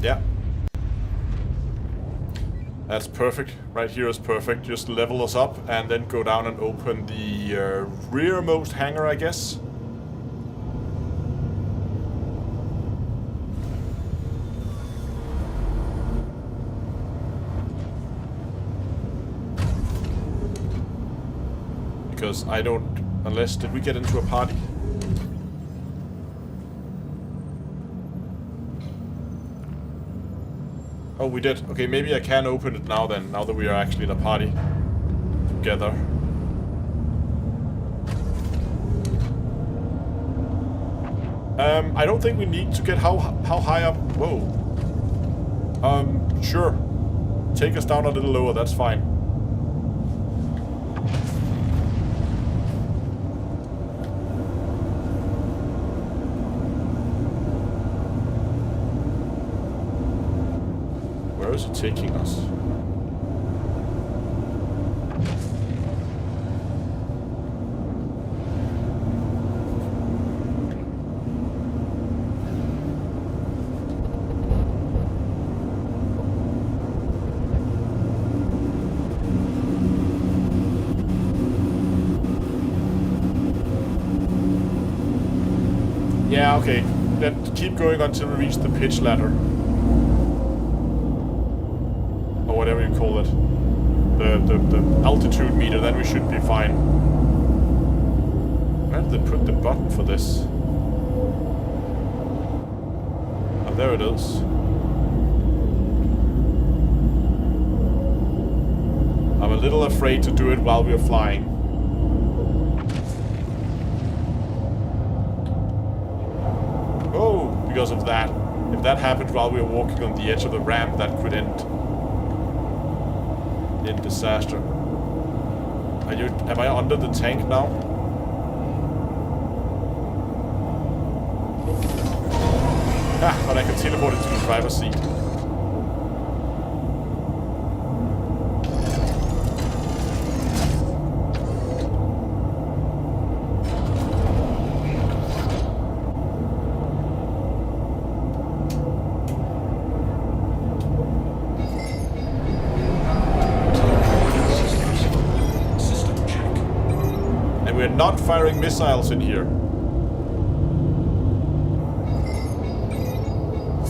Yeah. That's perfect. Right here is perfect. Just level us up and then go down and open the rearmost hangar, I guess. Because I don't... Unless... Did we get into a party? Oh, we did. Okay, maybe I can open it now then, now that we are actually in a party together. I don't think we need to get how high up. Whoa. Sure. Take us down a little lower, that's fine. Where is it taking us? Yeah, okay. Then keep going until we reach the pitch ladder. Or whatever you call it. The altitude meter, then we should be fine. Where did they put the button for this? Oh, there it is. I'm a little afraid to do it while we're flying. Oh, because of that. If that happened while we were walking on the edge of the ramp, that could end in disaster. Am I under the tank now? Ah, but I can teleport into the driver's seat. Not firing missiles in here.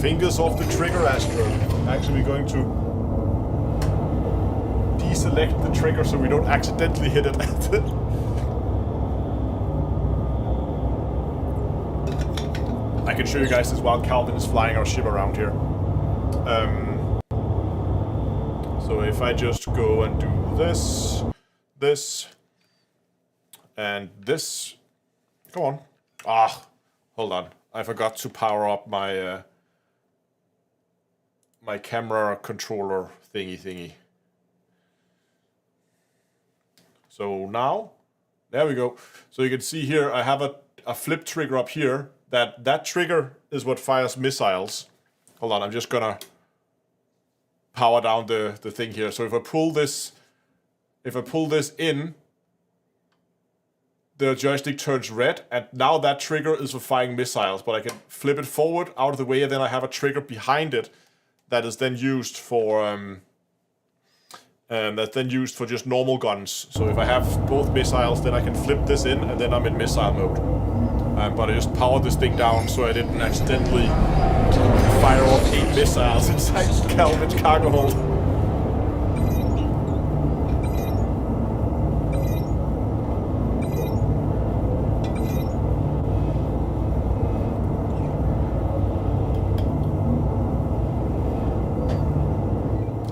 Fingers off the trigger, Astro. Actually, we're going to deselect the trigger so we don't accidentally hit it. I can show you guys this while Calvin is flying our ship around here. So if I just go and do this, and this. Come on. Ah, hold on. I forgot to power up my my camera controller thingy. So now, there we go. So you can see here, I have a flip trigger up here. That trigger is what fires missiles. Hold on, I'm just gonna power down the thing here. So if I pull this in, the joystick turns red, and now that trigger is for firing missiles, but I can flip it forward out of the way, and then I have a trigger behind it that is then used for just normal guns. So if I have both missiles, then I can flip this in, and then I'm in missile mode. But I just powered this thing down so I didn't accidentally fire off 8 missiles inside Calvin's cargo hold.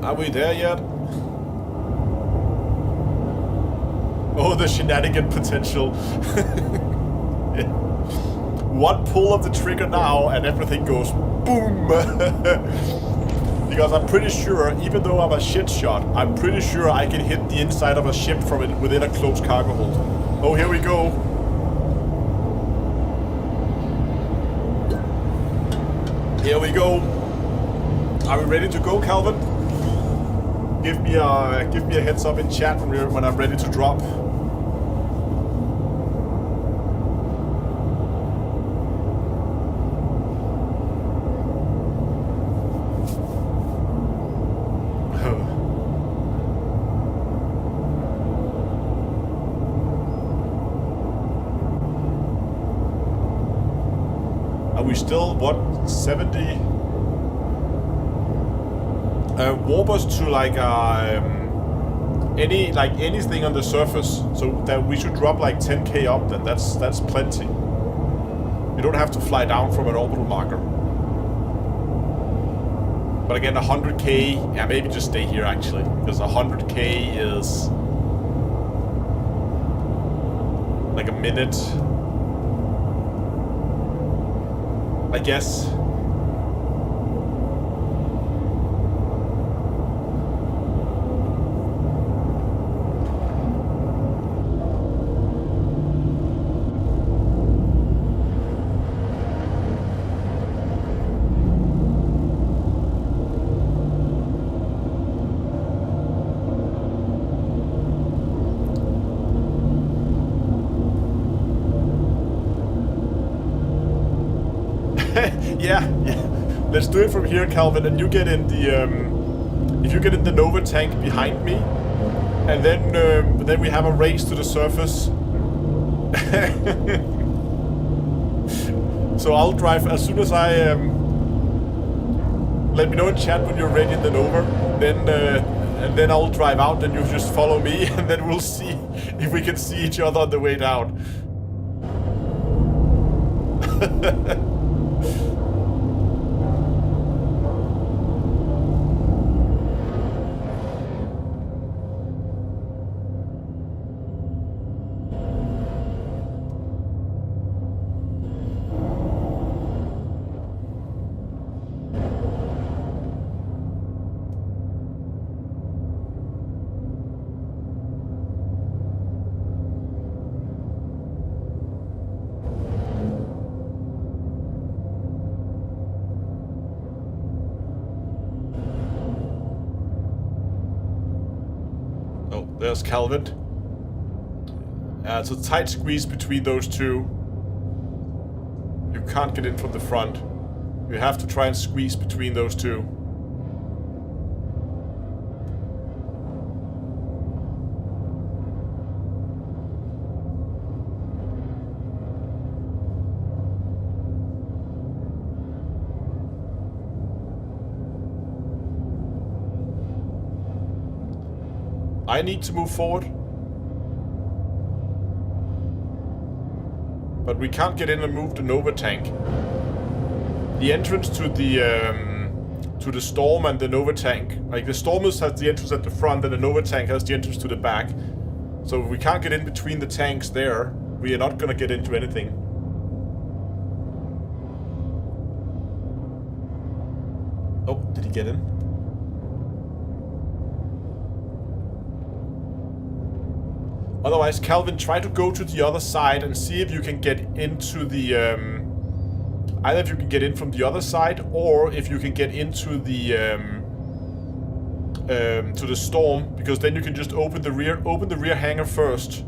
Are we there yet? Oh, the shenanigan potential. One pull of the trigger now and everything goes boom. Because I'm pretty sure, even though I'm a shit shot, I'm pretty sure I can hit the inside of a ship from it within a closed cargo hold. Oh, here we go. Here we go. Are we ready to go, Calvin? Give me a heads up in chat when I'm ready to drop. Are we still what 70? Warp us to anything on the surface, so that we should drop like 10k up. Then that's plenty. You don't have to fly down from an orbital marker. But again, 100k, yeah, maybe just stay here actually, because 100k is like a minute, I guess. Yeah. Let's do it from here, Calvin, and you get in the if you get in the Nova tank behind me, and then we have a race to the surface. So I'll drive as soon as I let me know in chat when you're ready in the Nova. And then I'll drive out, and you just follow me, and then we'll see if we can see each other on the way down. There's Calvin. It's a tight squeeze between those two. You can't get in from the front. You have to try and squeeze between those two. I need to move forward. But we can't get in and move the Nova tank. The entrance to the Storm and the Nova tank. Like, the Storm has the entrance at the front and the Nova tank has the entrance to the back. So if we can't get in between the tanks there, we are not gonna get into anything. Oh, did he get in? Otherwise, Calvin, try to go to the other side and see if you can get into the... either if you can get in from the other side, or if you can get into the... to the Storm, because then you can just open the rear hangar first.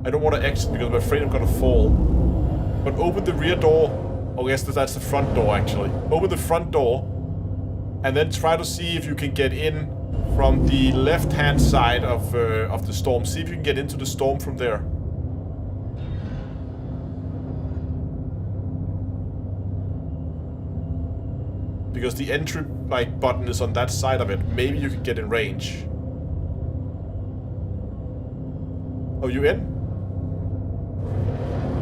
I don't want to exit because I'm afraid I'm gonna fall. But open the rear door. Oh, yes, that's the front door, actually. Open the front door, and then try to see if you can get in from the left-hand side of the Storm. See if you can get into the Storm from there. Because the entry button is on that side of it. Maybe you can get in range. Oh, you in?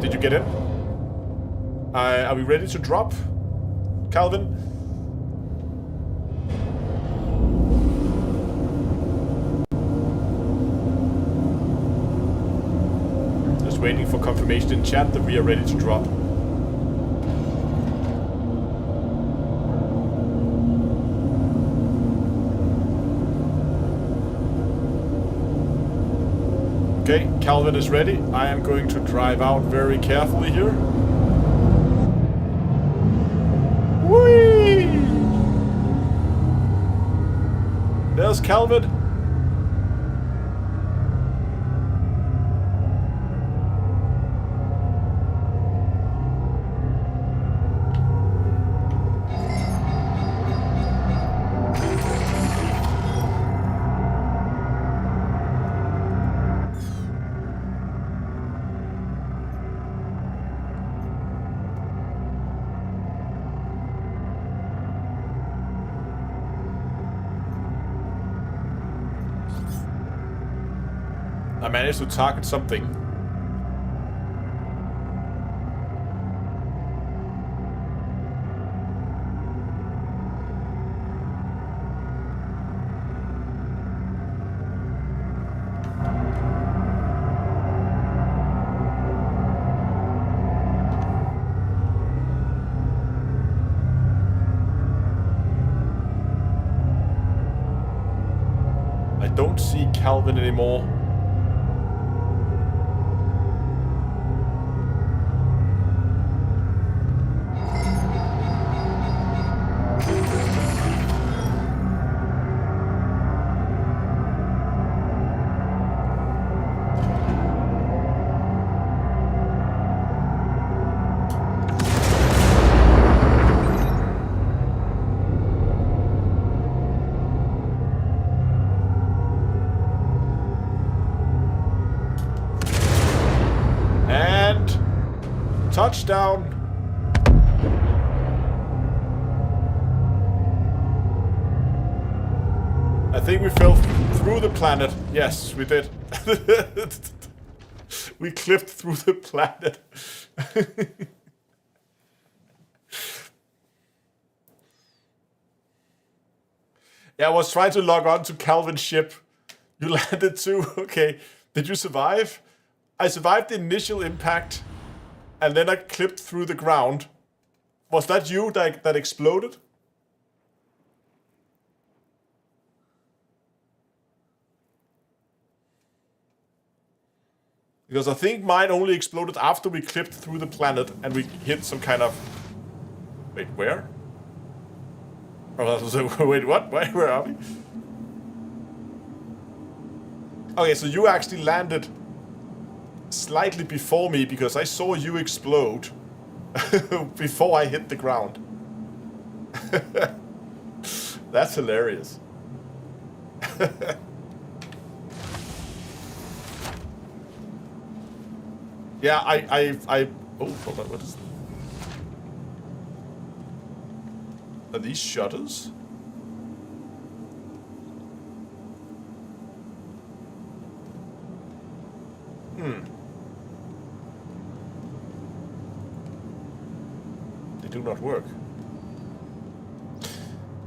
Did you get in? Are we ready to drop, Calvin? Waiting for confirmation in chat that we are ready to drop. Okay, Calvin is ready. I am going to drive out very carefully here. Whee! There's Calvin. I managed to target something. I don't see Calvin anymore. Touchdown! I think we fell through the planet. Yes, we did. We clipped through the planet. Yeah, I was trying to log on to Calvin's ship. You landed too? Okay. Did you survive? I survived the initial impact, and then I clipped through the ground. Was that you that exploded? Because I think mine only exploded after we clipped through the planet and we hit some kind of... Wait, where? Oh, wait, what? Where are we? Okay, so you actually landed slightly before me because I saw you explode before I hit the ground. That's hilarious. Yeah, I... Oh, hold on, what is... Are these shutters? They do not work.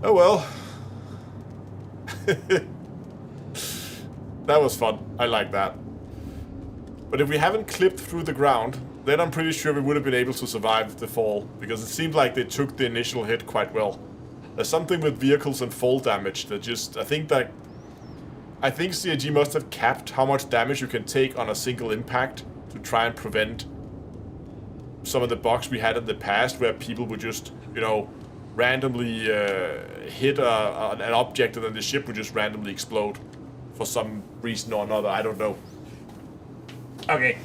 Oh well. That was fun. I like that. But if we haven't clipped through the ground, then I'm pretty sure we would have been able to survive the fall, because it seemed like they took the initial hit quite well. There's something with vehicles and fall damage that just... I think CIG must have capped how much damage you can take on a single impact to try and prevent some of the bugs we had in the past, where people would just, you know, randomly hit an object and then the ship would just randomly explode for some reason or another. I don't know. Okay.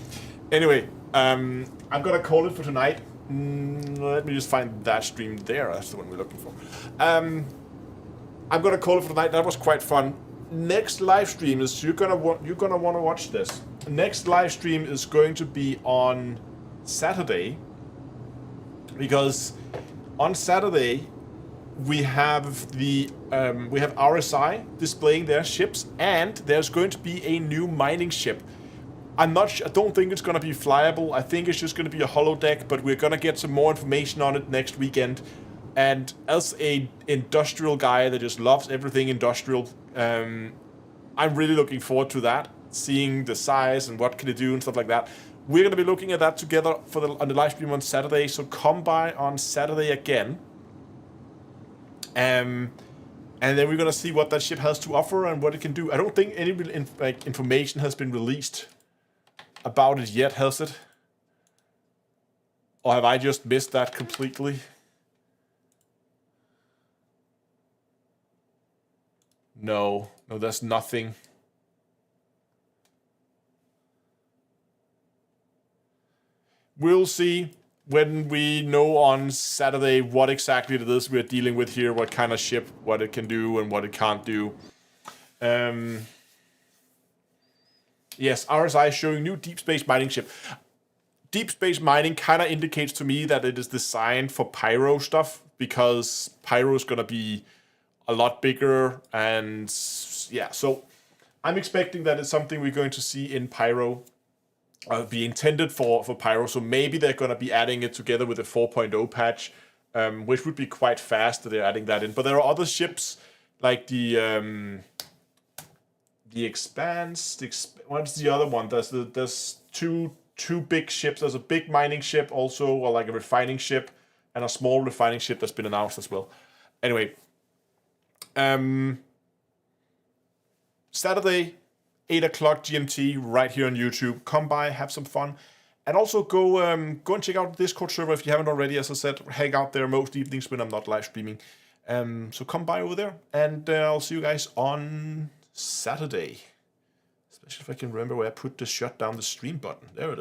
Anyway, I'm gonna call it for tonight. Let me just find that stream there. That's the one we're looking for. I'm gonna call it for tonight. That was quite fun. Next live stream is you're gonna want to watch this. Next live stream is going to be on Saturday, because on Saturday we have the RSI displaying their ships, and there's going to be a new mining ship. I don't think it's gonna be flyable. I think it's just gonna be a holodeck, but we're gonna get some more information on it next weekend. And as a industrial guy that just loves everything industrial, I'm really looking forward to that. Seeing the size and what can it do and stuff like that. We're gonna be looking at that together on the live stream on Saturday. So come by on Saturday again. And then we're gonna see what that ship has to offer and what it can do. I don't think any information has been released about it yet, has it? Or have I just missed that completely? No, there's nothing. We'll see when we know on Saturday what exactly it is we're dealing with here, what kind of ship, what it can do and what it can't do. Yes, RSI showing new deep space mining ship. Deep space mining kind of indicates to me that it is designed for pyro stuff, because pyro is going to be a lot bigger, and yeah, so I'm expecting that it's something we're going to see in pyro, be intended for pyro, so maybe they're going to be adding it together with a 4.0 patch, which would be quite fast that they're adding that in. But there are other ships, like the Expanse, what's the other one? There's two big ships. There's a big mining ship also, or like a refining ship, and a small refining ship that's been announced as well. Anyway, Saturday, 8 o'clock GMT, right here on YouTube. Come by, have some fun, and also go and check out the Discord server if you haven't already. As I said, hang out there most evenings when I'm not live streaming. So come by over there, and I'll see you guys on Saturday. Especially if I can remember where I put the shut down the stream button. There it is.